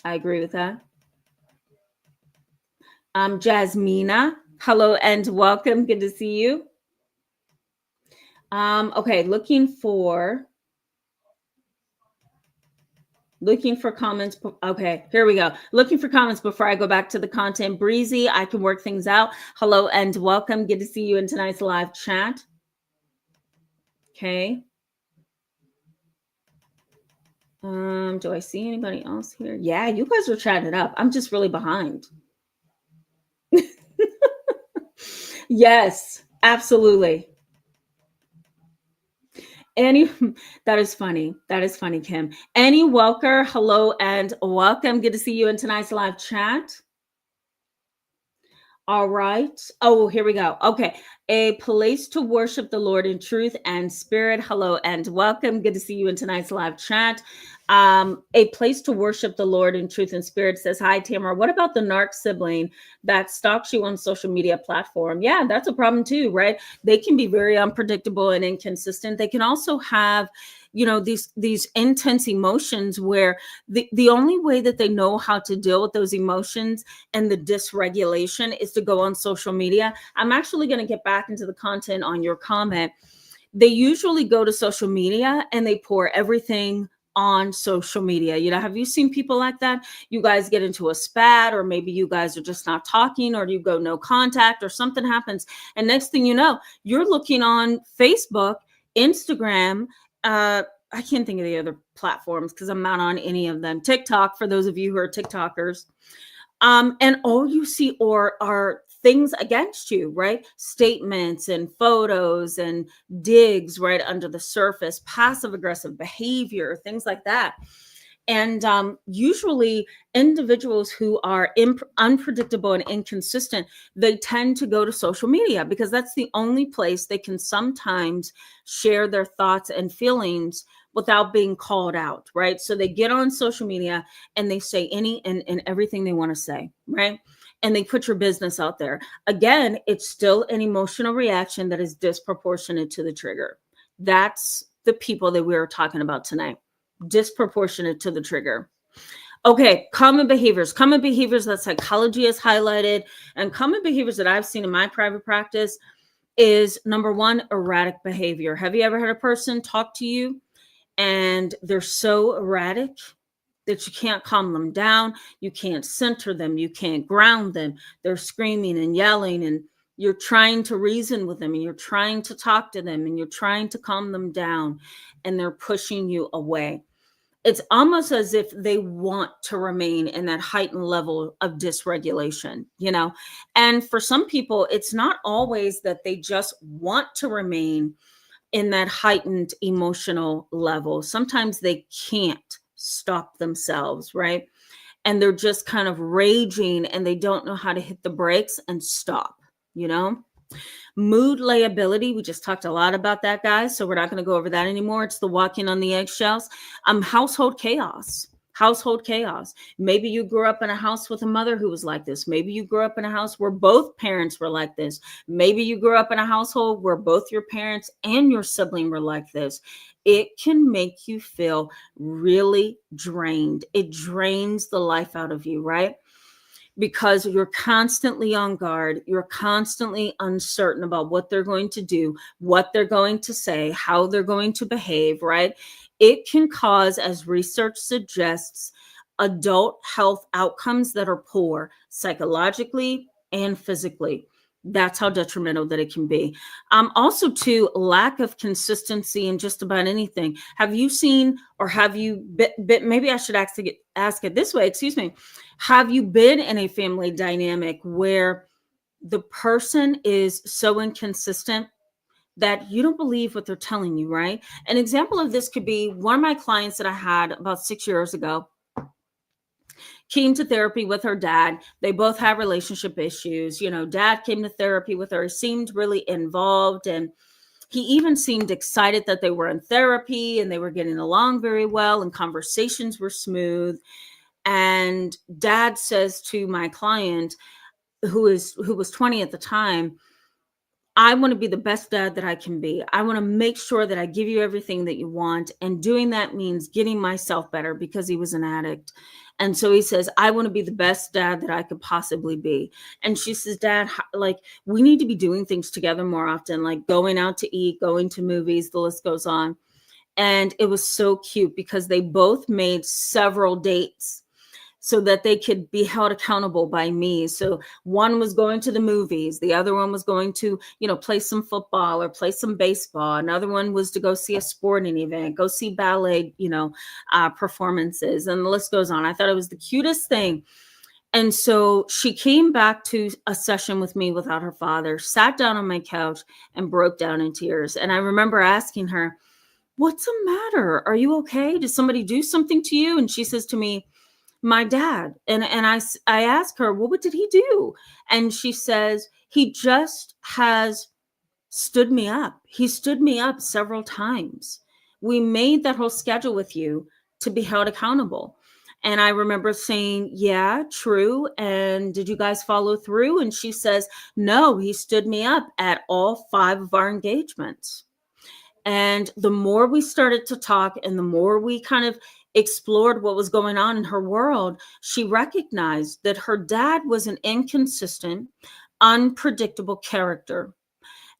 I agree with that. Jasmina, hello and welcome. Good to see you. Okay, looking for comments. Okay, here we go. Looking for comments before I go back to the content. Breezy, I can work things out. Hello and welcome. Good to see you in tonight's live chat. Okay. Do I see anybody else here? Yeah, you guys are chatting it up. I'm just really behind. Yes, absolutely. That is funny. That is funny, Kim. Annie Welker, hello and welcome. Good to see you in tonight's live chat. All right. Oh, here we go. Okay. A place to worship the Lord in truth and spirit. Hello and welcome. Good to see you in tonight's live chat. A place to worship the Lord in truth and spirit says, hi, Tamara. What about the narc sibling that stalks you on social media platform? Yeah, that's a problem too, right? They can be very unpredictable and inconsistent. They can also have, these intense emotions where the only way that they know how to deal with those emotions and the dysregulation is to go on social media. I'm actually going to get back into the content on your comment. They usually go to social media and they pour everything on social media. Have you seen people like that? You guys get into a spat, or maybe you guys are just not talking, or you go no contact, or something happens. And next thing you know, you're looking on Facebook, Instagram, I can't think of the other platforms because I'm not on any of them. TikTok, for those of you who are TikTokers. And all you see are things against you, right? Statements and photos and digs right under the surface, passive aggressive behavior, things like that. And usually individuals who are unpredictable and inconsistent, they tend to go to social media because that's the only place they can sometimes share their thoughts and feelings without being called out, right? So they get on social media and they say any and everything they want to say, right? And they put your business out there. Again, it's still an emotional reaction that is disproportionate to the trigger. That's the people that we were talking about tonight, disproportionate to the trigger. Okay, common behaviors that psychology has highlighted, and common behaviors that I've seen in my private practice is, number one, erratic behavior. Have you ever had a person talk to you and they're so erratic that you can't calm them down, you can't center them, you can't ground them? They're screaming and yelling, and you're trying to reason with them, and you're trying to talk to them, and you're trying to calm them down, and they're pushing you away. It's almost as if they want to remain in that heightened level of dysregulation, you know? And for some people, it's not always that they just want to remain in that heightened emotional level. Sometimes they can't stop themselves, right? And they're just kind of raging and they don't know how to hit the brakes and stop, you know? Mood liability, we just talked a lot about that, guys, so we're not going to go over that anymore. It's the walking on the eggshells. Household chaos. Maybe you grew up in a house with a mother who was like this. Maybe you grew up in a house where both parents were like this. Maybe you grew up in a household where both your parents and your sibling were like this. It can make you feel really drained. It drains the life out of you, right? Because you're constantly on guard. You're constantly uncertain about what they're going to do, what they're going to say, how they're going to behave, right? It can cause, as research suggests, adult health outcomes that are poor psychologically and physically. That's how detrimental that it can be. Also, too, lack of consistency in just about anything. Have you seen, or have you been, maybe I should ask it this way, excuse me. Have you been in a family dynamic where the person is so inconsistent that you don't believe what they're telling you, right? An example of this could be one of my clients that I had about 6 years ago came to therapy with her dad. They both had relationship issues. You know, dad came to therapy with her, seemed really involved, and he even seemed excited that they were in therapy and they were getting along very well and conversations were smooth. And dad says to my client, who was 20 at the time, I want to be the best dad that I can be. I want to make sure that I give you everything that you want. And doing that means getting myself better, because he was an addict. And so he says, I want to be the best dad that I could possibly be. And she says, Dad, like, we need to be doing things together more often, like going out to eat, going to movies, the list goes on. And it was so cute because they both made several dates so that they could be held accountable by me. So one was going to the movies. The other one was going to, play some football or play some baseball. Another one was to go see a sporting event, go see ballet, performances, and the list goes on. I thought it was the cutest thing. And so she came back to a session with me without her father, sat down on my couch and broke down in tears. And I remember asking her, what's the matter? Are you okay? Did somebody do something to you? And she says to me, my dad. And I asked her, well, what did he do? And she says, he just has stood me up. He stood me up several times. We made that whole schedule with you to be held accountable. And I remember saying, yeah, true. And did you guys follow through? And she says, no, he stood me up at all 5 of our engagements. And the more we started to talk and the more we kind of explored what was going on in her world, she recognized that her dad was an inconsistent, unpredictable character.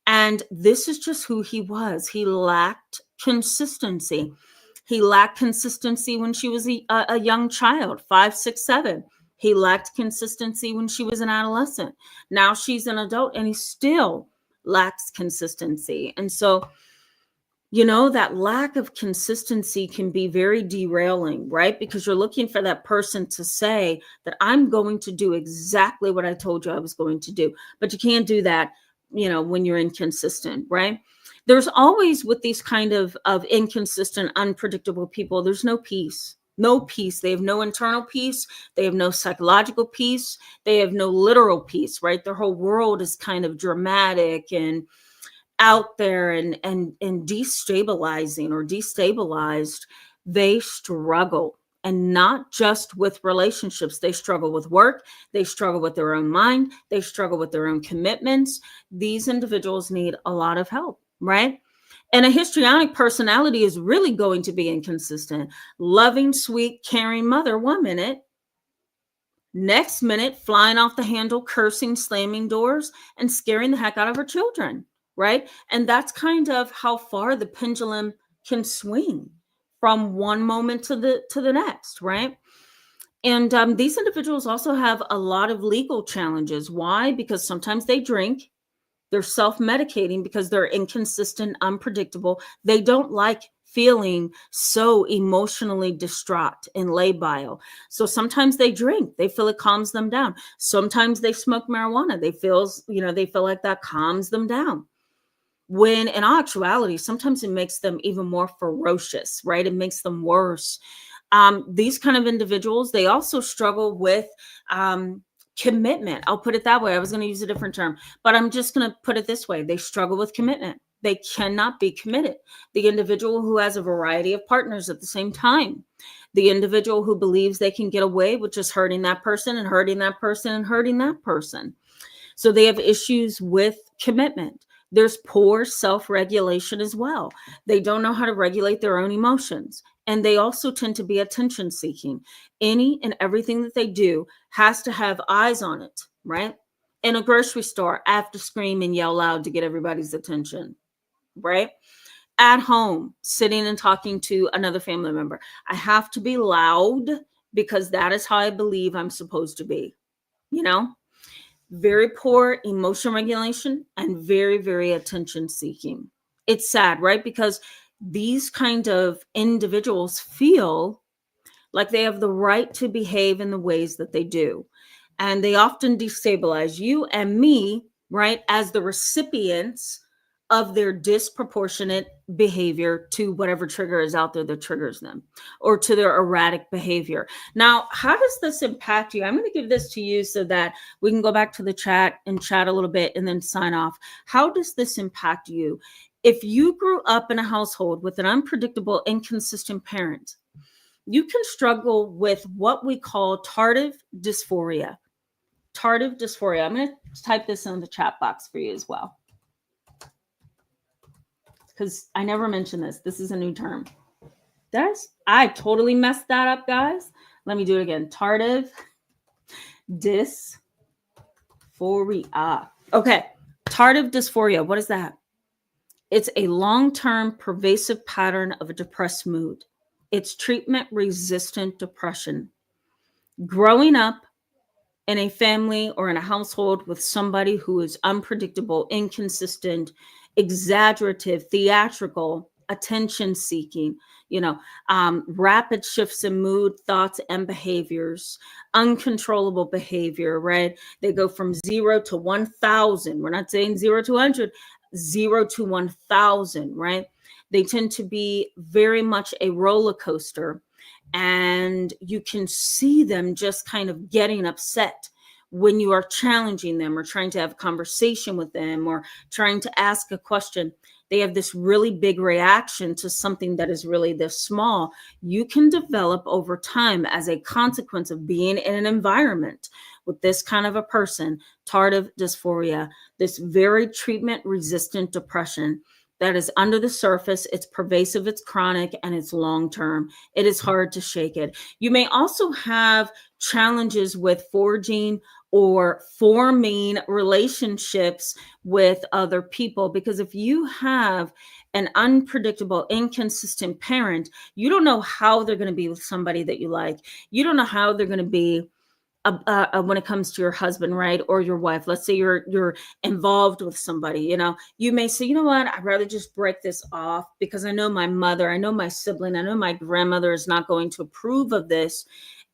And this is just who he was. He lacked consistency. He lacked consistency when she was a young child, 5, 6, 7. He lacked consistency when she was an adolescent. Now she's an adult and he still lacks consistency. And so, that lack of consistency can be very derailing, right? Because you're looking for that person to say that I'm going to do exactly what I told you I was going to do. But you can't do that, when you're inconsistent, right? There's always, with these kind of inconsistent, unpredictable people, there's no peace. No peace. They have no internal peace. They have no psychological peace. They have no literal peace, right? Their whole world is kind of dramatic and out there and destabilizing or destabilized. They struggle, and not just with relationships. They struggle with work. They struggle with their own mind. They struggle with their own commitments. These individuals need a lot of help, right? And a histrionic personality is really going to be inconsistent. Loving, sweet, caring mother 1 minute, next minute flying off the handle, cursing, slamming doors, and scaring the heck out of her children, right? And that's kind of how far the pendulum can swing from one moment to the next, right? And these individuals also have a lot of legal challenges. Why? Because sometimes they drink, they're self-medicating because they're inconsistent, unpredictable. They don't like feeling so emotionally distraught and labile. So sometimes they drink, they feel it calms them down. Sometimes they smoke marijuana, they feel like that calms them down. When in actuality, sometimes it makes them even more ferocious, right? It makes them worse. These kind of individuals, they also struggle with commitment. I'll put it that way. I was going to use a different term, but I'm just going to put it this way. They struggle with commitment. They cannot be committed. The individual who has a variety of partners at the same time. The individual who believes they can get away with just hurting that person and hurting that person and hurting that person. So they have issues with commitment. There's poor self-regulation as well. They don't know how to regulate their own emotions. And they also tend to be attention seeking. Any and everything that they do has to have eyes on it, right? In a grocery store, I have to scream and yell loud to get everybody's attention, right? At home, sitting and talking to another family member, I have to be loud because that is how I believe I'm supposed to be, you know? Very poor emotion regulation and very, very attention seeking. It's sad, right? Because these kind of individuals feel like they have the right to behave in the ways that they do. And they often destabilize you and me, right, as the recipients of their disproportionate behavior to whatever trigger is out there that triggers them, or to their erratic behavior. Now, how does this impact you? I'm going to give this to you so that we can go back to the chat and chat a little bit and then sign off. How does this impact you? If you grew up in a household with an unpredictable, inconsistent parent, you can struggle with what we call tardive dysphoria. Tardive dysphoria. I'm going to type this in the chat box for you as well, because I never mentioned this. This is a new term. I totally messed that up, guys. Let me do it again. Tardive dysphoria. Okay. Tardive dysphoria. What is that? It's a long-term pervasive pattern of a depressed mood. It's treatment-resistant depression. Growing up in a family or in a household with somebody who is unpredictable, inconsistent, exaggerative, theatrical, attention seeking, rapid shifts in mood, thoughts, and behaviors, uncontrollable behavior, right? They go from 0 to 1,000. We're not saying 0 to 100, 0 to 1,000, right? They tend to be very much a roller coaster. And you can see them just kind of getting upset when you are challenging them or trying to have a conversation with them or trying to ask a question. They have this really big reaction to something that is really this small. You can develop over time as a consequence of being in an environment with this kind of a person, tardive dysphoria, this very treatment-resistant depression that is under the surface. It's pervasive, it's chronic, and it's long-term. It is hard to shake it. You may also have challenges with forging or forming relationships with other people, because if you have an unpredictable, inconsistent parent, you don't know how they're going to be with somebody that you like. You don't know how they're going to be when it comes to your husband, right? Or your wife. Let's say you're involved with somebody, you may say, you know what, I'd rather just break this off because I know my mother, I know my sibling, I know my grandmother is not going to approve of this.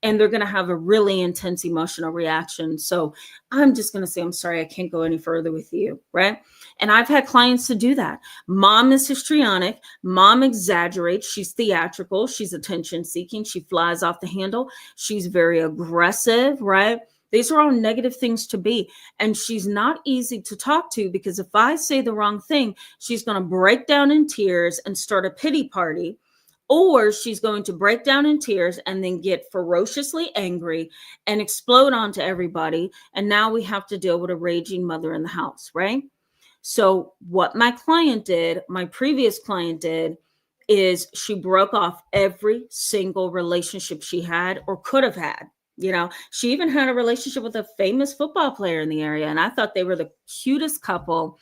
And they're going to have a really intense emotional reaction. So I'm just going to say, I'm sorry, I can't go any further with you, right? And I've had clients to do that. Mom is histrionic. Mom exaggerates. She's theatrical. She's attention seeking. She flies off the handle. She's very aggressive, right? These are all negative things to be. And she's not easy to talk to, because if I say the wrong thing, she's going to break down in tears and start a pity party. Or she's going to break down in tears and then get ferociously angry and explode onto everybody. And now we have to deal with a raging mother in the house, right? So what my client did, my previous client did, is she broke off every single relationship she had or could have had. She even had a relationship with a famous football player in the area, and I thought they were the cutest couple.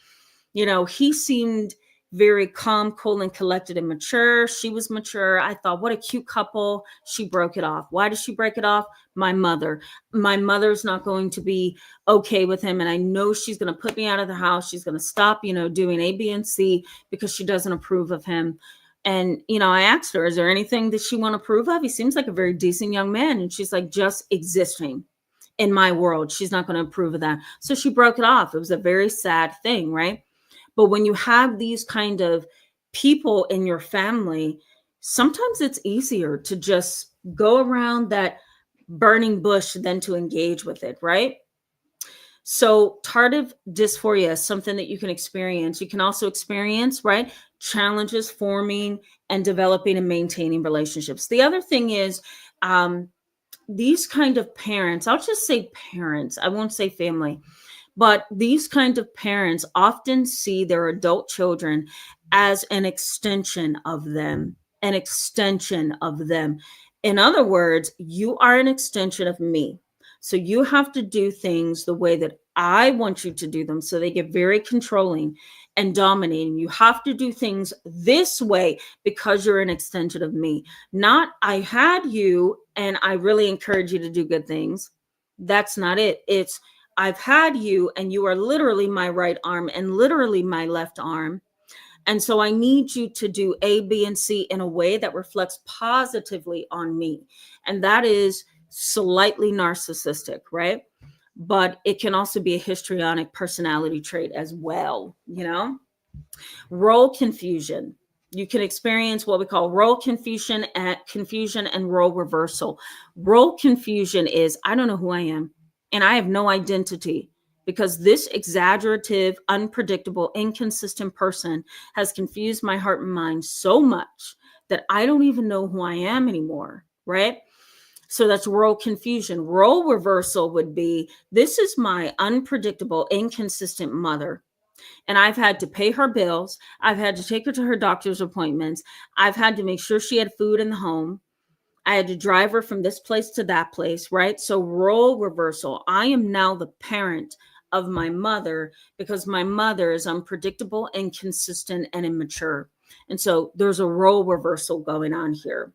He seemed very calm, cool, and collected and mature. She was mature. I thought, what a cute couple. She broke it off. Why did she break it off? My mother's not going to be okay with him, and I know she's going to put me out of the house. She's going to stop, doing A, B, and C because she doesn't approve of him. And, I asked her, is there anything that she won't approve of? He seems like a very decent young man. And she's like, just existing in my world. She's not going to approve of that. So she broke it off. It was a very sad thing, right? But when you have these kind of people in your family, sometimes it's easier to just go around that burning bush than to engage with it, right? So tardive dysphoria is something that you can experience. You can also experience, right, challenges forming and developing and maintaining relationships. The other thing is these kind of parents, I'll just say parents, I won't say family, but these kind of parents often see their adult children as an extension of them, an extension of them. In other words, you are an extension of me. So you have to do things the way that I want you to do them. So they get very controlling and dominating. You have to do things this way because you're an extension of me. Not, I had you and I really encourage you to do good things. That's not it. It's, I've had you and you are literally my right arm and literally my left arm. And so I need you to do A, B, and C in a way that reflects positively on me. And that is slightly narcissistic, right? But it can also be a histrionic personality trait as well, Role confusion. You can experience what we call role confusion and role reversal. Role confusion is, I don't know who I am and I have no identity because this exaggerative, unpredictable, inconsistent person has confused my heart and mind so much that I don't even know who I am anymore, right? So that's role confusion. Role reversal would be, this is my unpredictable, inconsistent mother. And I've had to pay her bills. I've had to take her to her doctor's appointments. I've had to make sure she had food in the home. I had to drive her from this place to that place, right? So role reversal. I am now the parent of my mother because my mother is unpredictable, inconsistent, and immature. And so there's a role reversal going on here,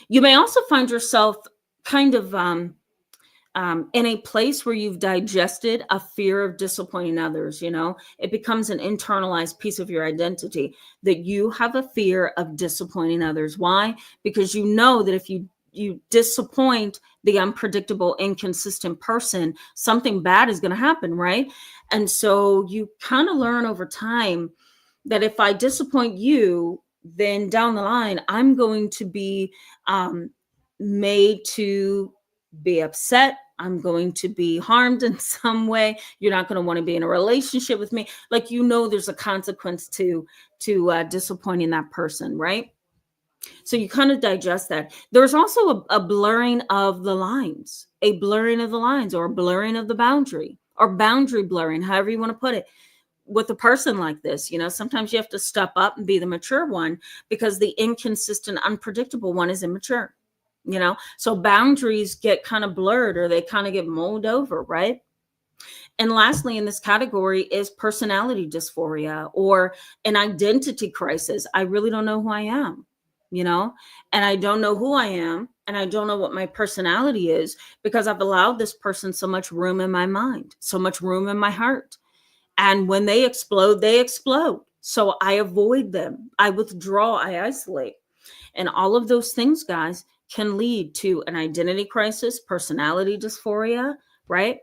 You may also find yourself kind of in a place where you've digested a fear of disappointing others. It becomes an internalized piece of your identity that you have a fear of disappointing others. Why? Because you know that if you disappoint the unpredictable, inconsistent person, something bad is going to happen, right? And so you kind of learn over time that if I disappoint you, then down the line, I'm going to be made to be upset. I'm going to be harmed in some way. You're not going to want to be in a relationship with me. Like, there's a consequence to disappointing that person, right? So you kind of digest that. There's also a blurring of the lines, or a blurring of the boundary, or boundary blurring, however you want to put it. With a person like this, sometimes you have to step up and be the mature one because the inconsistent, unpredictable one is immature. So boundaries get kind of blurred or they kind of get mulled over, right? And lastly, in this category is personality dysphoria or an identity crisis. I really don't know who I am, and I don't know who I am, and I don't know what my personality is because I've allowed this person so much room in my mind, so much room in my heart. And when they explode, they explode. So I avoid them. I withdraw, I isolate. And all of those things, guys, can lead to an identity crisis, personality dysphoria, right?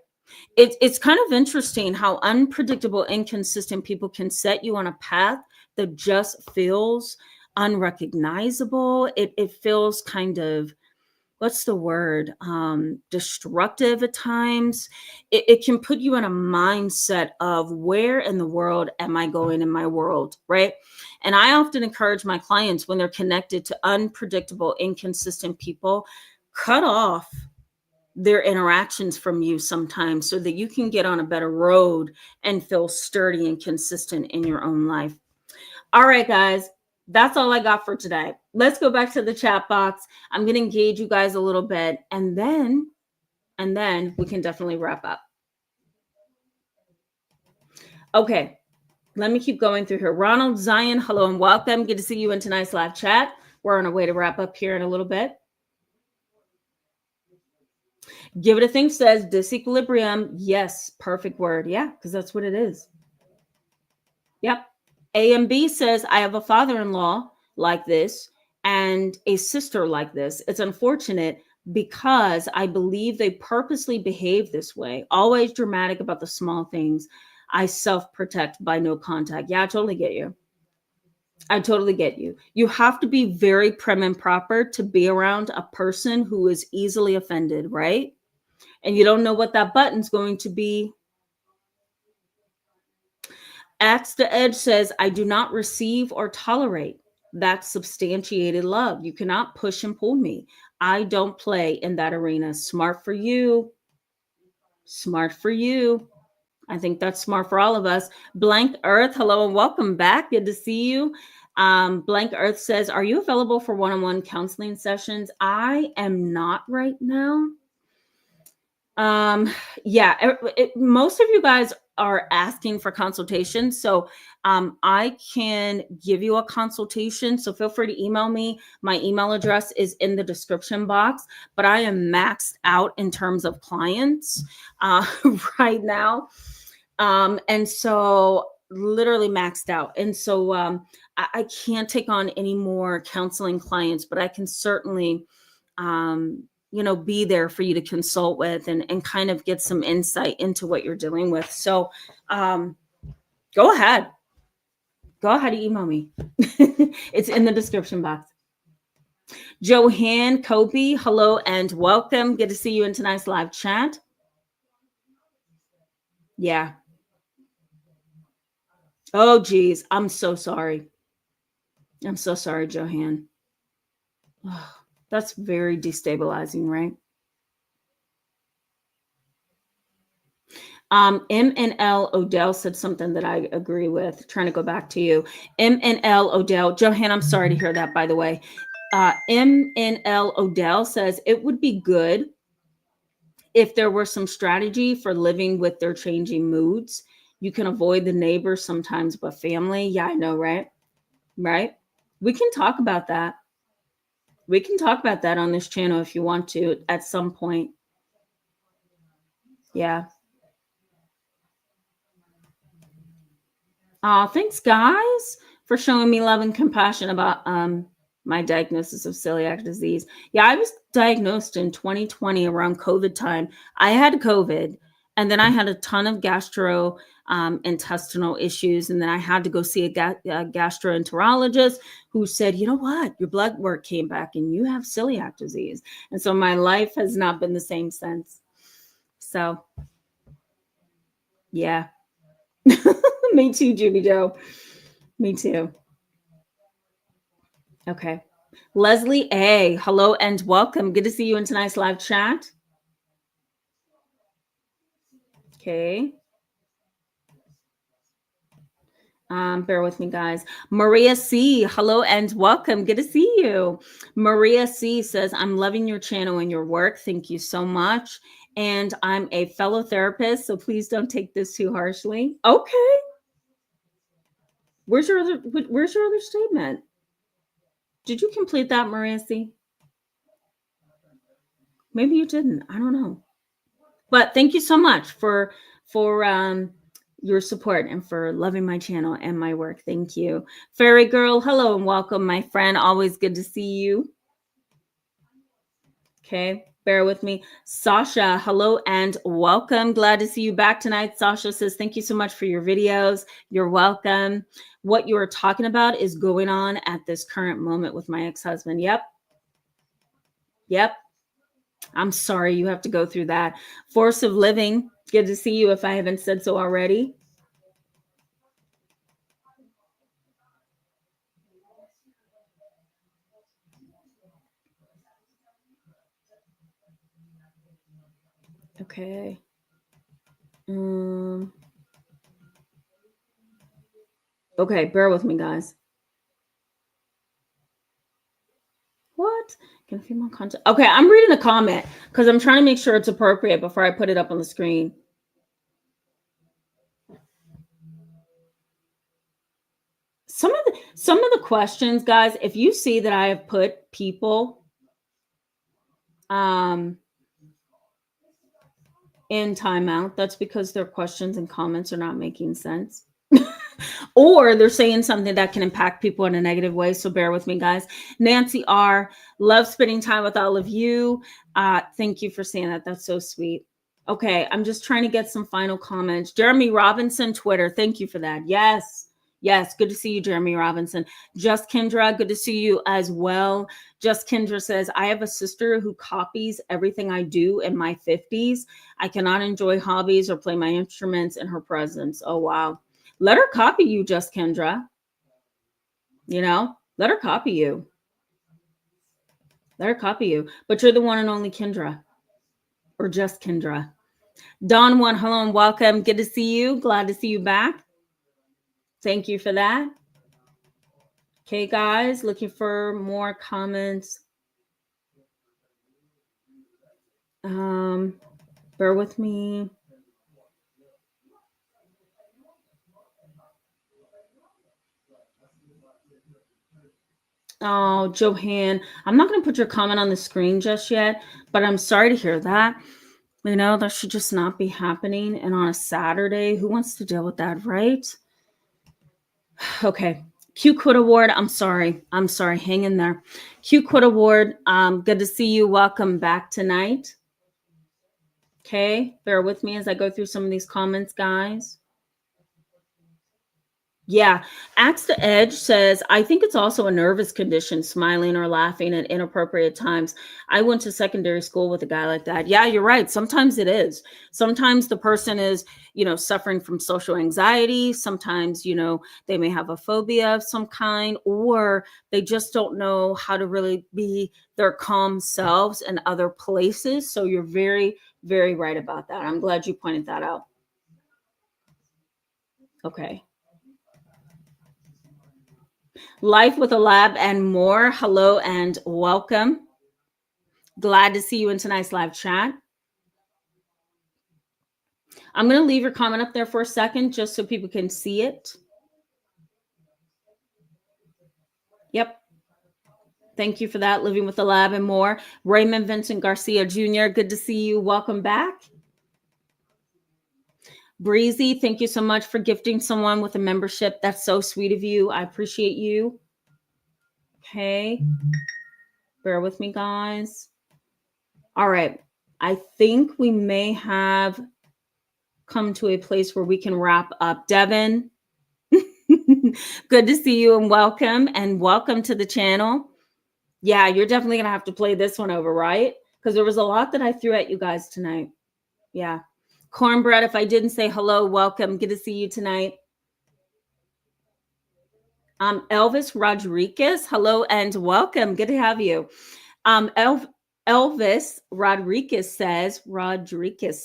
It's kind of interesting how unpredictable, inconsistent people can set you on a path that just feels unrecognizable. It feels kind of, what's the word? Destructive at times. It can put you in a mindset of where in the world am I going in my world, right? And I often encourage my clients when they're connected to unpredictable, inconsistent people, cut off their interactions from you sometimes so that you can get on a better road and feel sturdy and consistent in your own life. All right, guys, that's all I got for today. Let's go back to the chat box. I'm going to engage you guys a little bit, and then we can definitely wrap up. Okay, let me keep going through here. Ronald Zion, hello and welcome. Good to see you in tonight's live chat. We're on our way to wrap up here in a little bit. Give it a think says disequilibrium. Yes, perfect word. Yeah, because that's what it is. Yep. AMB says, I have a father-in-law like this and a sister like this. It's unfortunate because I believe they purposely behave this way, always dramatic about the small things. I self-protect by no contact. Yeah, I totally get you. I totally get you. You have to be very prim and proper to be around a person who is easily offended, right? And you don't know what that button's going to be. Axe the Edge says, I do not receive or tolerate. That's substantiated love. You cannot push and pull me. I don't play in that arena. Smart for you. Smart for you. I think that's smart for all of us. Blank Earth, hello and welcome back. Good to see you. Blank Earth says, are you available for one-on-one counseling sessions? I am not right now. Yeah, most of you guys are asking for consultations, so I can give you a consultation, so feel free to email me. My email address is in the description box, but I am maxed out in terms of clients right now, and so literally maxed out, and so I can't take on any more counseling clients, but I can certainly be there for you to consult with and kind of get some insight into what you're dealing with. So go ahead and email me. It's in the description box. Joanne Kobe, hello and welcome. Good to see you in tonight's live chat. Yeah. Oh geez, I'm so sorry. I'm so sorry, Joanne. Oh, that's very destabilizing, right? MNL Odell said something that I agree with. Trying to go back to you. MNL Odell. Johann, I'm sorry to hear that, by the way. MNL Odell says it would be good if there were some strategy for living with their changing moods. You can avoid the neighbors sometimes, but family. Yeah, I know, right? Right? We can talk about that. We can talk about that on this channel if you want to at some point. Yeah. Thanks, guys, for showing me love and compassion about my diagnosis of celiac disease. Yeah, I was diagnosed in 2020 around COVID time. I had COVID, and then I had a ton of intestinal issues, and then I had to go see a gastroenterologist who said, you know what, your blood work came back and you have celiac disease. And so my life has not been the same since. So, yeah. Me too, Juby Joe. Me too. Okay. Leslie A, hello and welcome. Good to see you in tonight's live chat. Okay. Bear with me, guys. Maria C, hello and welcome. Good to see you. Maria C says, I'm loving your channel and your work. Thank you so much. And I'm a fellow therapist, so please don't take this too harshly. Okay. Where's your other statement? Did you complete that, Maria C? Maybe you didn't. I don't know. But thank you so much for your support and for loving my channel and my work. Thank you. Fairy Girl, hello and welcome, my friend. Always good to see you. Okay, bear with me. Sasha, hello and welcome. Glad to see you back tonight. Sasha says, thank you so much for your videos. You're welcome. What you are talking about is going on at this current moment with my ex-husband. Yep. I'm sorry you have to go through that. Force of Living, good to see you if I haven't said so already. Okay. Okay, bear with me, guys. What? Can a female contact? Okay, I'm reading the comment because I'm trying to make sure it's appropriate before I put it up on the screen. Some of the questions, guys, if you see that I have put people in timeout, that's because their questions and comments are not making sense. Or they're saying something that can impact people in a negative way. So bear with me, guys. Nancy R, love spending time with all of you. Thank you for saying that. That's so sweet. Okay, I'm just trying to get some final comments. Jeremy Robinson, Twitter. Thank you for that. Yes. Yes, good to see you, Jeremy Robinson. Just Kendra, good to see you as well. Just Kendra says, I have a sister who copies everything I do in my 50s. I cannot enjoy hobbies or play my instruments in her presence. Oh, wow. Let her copy you, Just Kendra. You know, let her copy you. Let her copy you. But you're the one and only Kendra. Or Just Kendra. Dawn One, hello and welcome. Good to see you. Glad to see you back. Thank you for that. Okay, guys, looking for more comments. Bear with me. Oh, Johan, I'm not going to put your comment on the screen just yet, but I'm sorry to hear that. You know, that should just not be happening. And on a Saturday, who wants to deal with that, right? Okay. Q Quit Award. I'm sorry. Hang in there. Q Quit Award. Good to see you. Welcome back tonight. Okay. Bear with me as I go through some of these comments, guys. Yeah. Axe to Edge says, I think it's also a nervous condition, smiling or laughing at inappropriate times. I went to secondary school with a guy like that. Yeah, you're right. Sometimes it is. Sometimes the person is, suffering from social anxiety. Sometimes, they may have a phobia of some kind, or they just don't know how to really be their calm selves in other places. So you're very, very right about that. I'm glad you pointed that out. Okay. Life with a Lab and More. Hello and welcome. Glad to see you in tonight's live chat. I'm going to leave your comment up there for a second just so people can see it. Yep. Thank you for that. Living with the Lab and More. Raymond Vincent Garcia Jr., good to see you. Welcome back. Breezy, thank you so much for gifting someone with a membership. That's so sweet of you. I appreciate you. Okay. Bear with me, guys. All right. I think we may have come to a place where we can wrap up. Devin, good to see you and welcome to the channel. Yeah, you're definitely going to have to play this one over, right? Because there was a lot that I threw at you guys tonight. Yeah. Cornbread, if I didn't say hello, welcome. Good to see you tonight. Elvis Rodriguez, hello and welcome. Good to have you. Elvis Rodriguez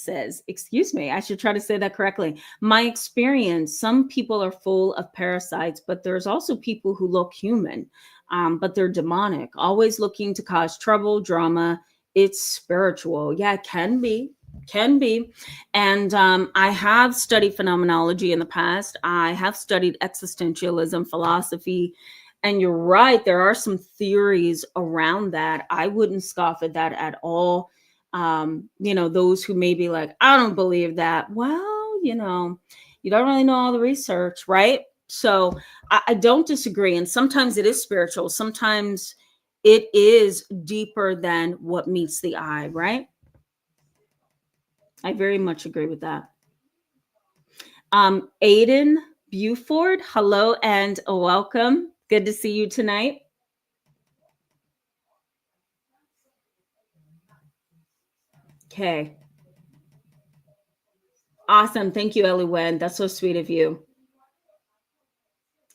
says, excuse me, I should try to say that correctly. My experience, some people are full of parasites, but there's also people who look human, but they're demonic, always looking to cause trouble, drama. It's spiritual. Yeah, it can be. And I have studied phenomenology in the past. I have studied existentialism, philosophy. And you're right, there are some theories around that. I wouldn't scoff at that at all. Those who may be like, I don't believe that. Well, you don't really know all the research, right? So I don't disagree. And sometimes it is spiritual. Sometimes it is deeper than what meets the eye, right? I very much agree with that. Aiden Buford, hello and welcome. Good to see you tonight. Okay. Awesome. Thank you, Ellie Wen. That's so sweet of you.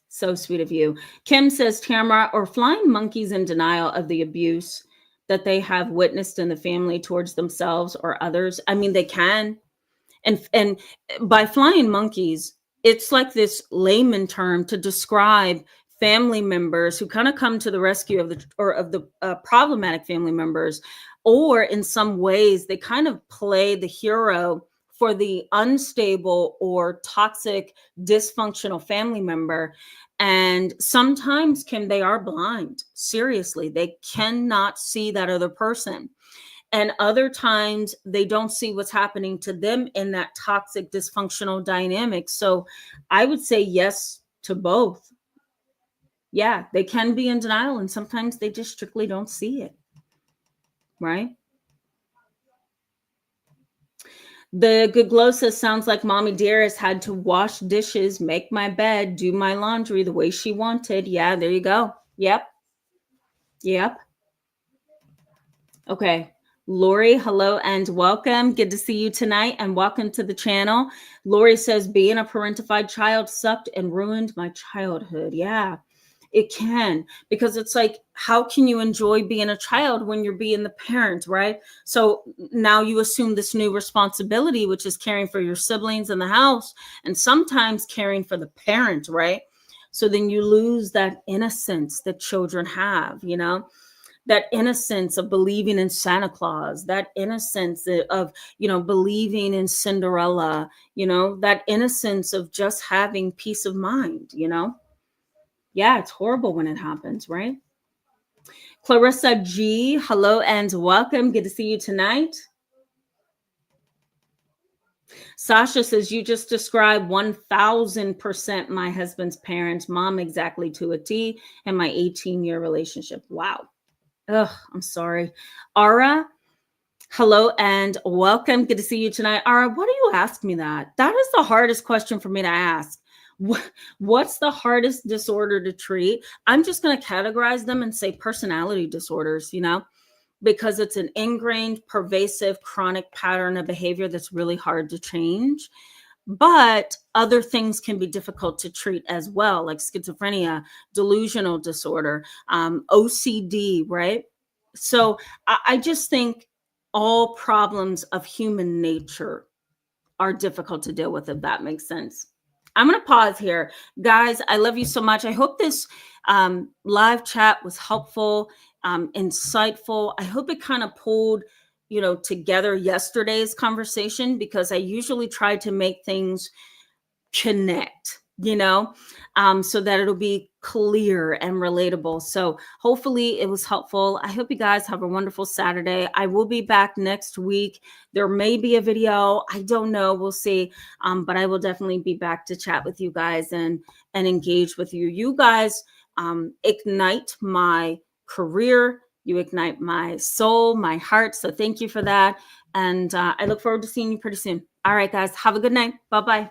So sweet of you. Kim says, Tamara, are flying monkeys in denial of the abuse that they have witnessed in the family towards themselves or others? I mean, they can. And by flying monkeys, it's like this layman term to describe family members who kind of come to the rescue of the problematic family members, or in some ways they kind of play the hero for the unstable or toxic dysfunctional family member. And sometimes, Kim, they are blind. Seriously, they cannot see that other person. And other times they don't see what's happening to them in that toxic dysfunctional dynamic. So I would say yes to both. Yeah, they can be in denial, and sometimes they just strictly don't see it. Right? The good glow says, sounds like Mommy Dearest had to wash dishes, make my bed, do my laundry the way she wanted. Yeah, there you go. Yep. Yep. Okay. Lori, hello and welcome. Good to see you tonight and welcome to the channel. Lori says, being a parentified child sucked and ruined my childhood. Yeah, it can, because it's like, how can you enjoy being a child when you're being the parent, right? So now you assume this new responsibility, which is caring for your siblings in the house and sometimes caring for the parent, right? So then you lose that innocence that children have, you know? That innocence of believing in Santa Claus, that innocence of, believing in Cinderella, that innocence of just having peace of mind, Yeah, it's horrible when it happens, right? Clarissa G, hello and welcome. Good to see you tonight. Sasha says, you just described 1000% my husband's parents, mom exactly to a T, and my 18-year relationship. Wow. Ugh, I'm sorry. Ara, hello and welcome. Good to see you tonight. Ara, why do you ask me that? That is the hardest question for me to ask. What's the hardest disorder to treat? I'm just going to categorize them and say personality disorders, because it's an ingrained, pervasive, chronic pattern of behavior that's really hard to change. But other things can be difficult to treat as well, like schizophrenia, delusional disorder, OCD, right? So I just think all problems of human nature are difficult to deal with, if that makes sense. I'm going to pause here. Guys, I love you so much. I hope this live chat was helpful, insightful. I hope it kind of pulled together yesterday's conversation, because I usually try to make things connect, so that it'll be clear and relatable. So hopefully it was helpful. I hope you guys have a wonderful Saturday. I will be back next week. There may be a video. I don't know. We'll see. But I will definitely be back to chat with you guys and engage with you. You guys ignite my career. You ignite my soul, my heart. So thank you for that. And I look forward to seeing you pretty soon. All right, guys. Have a good night. Bye-bye.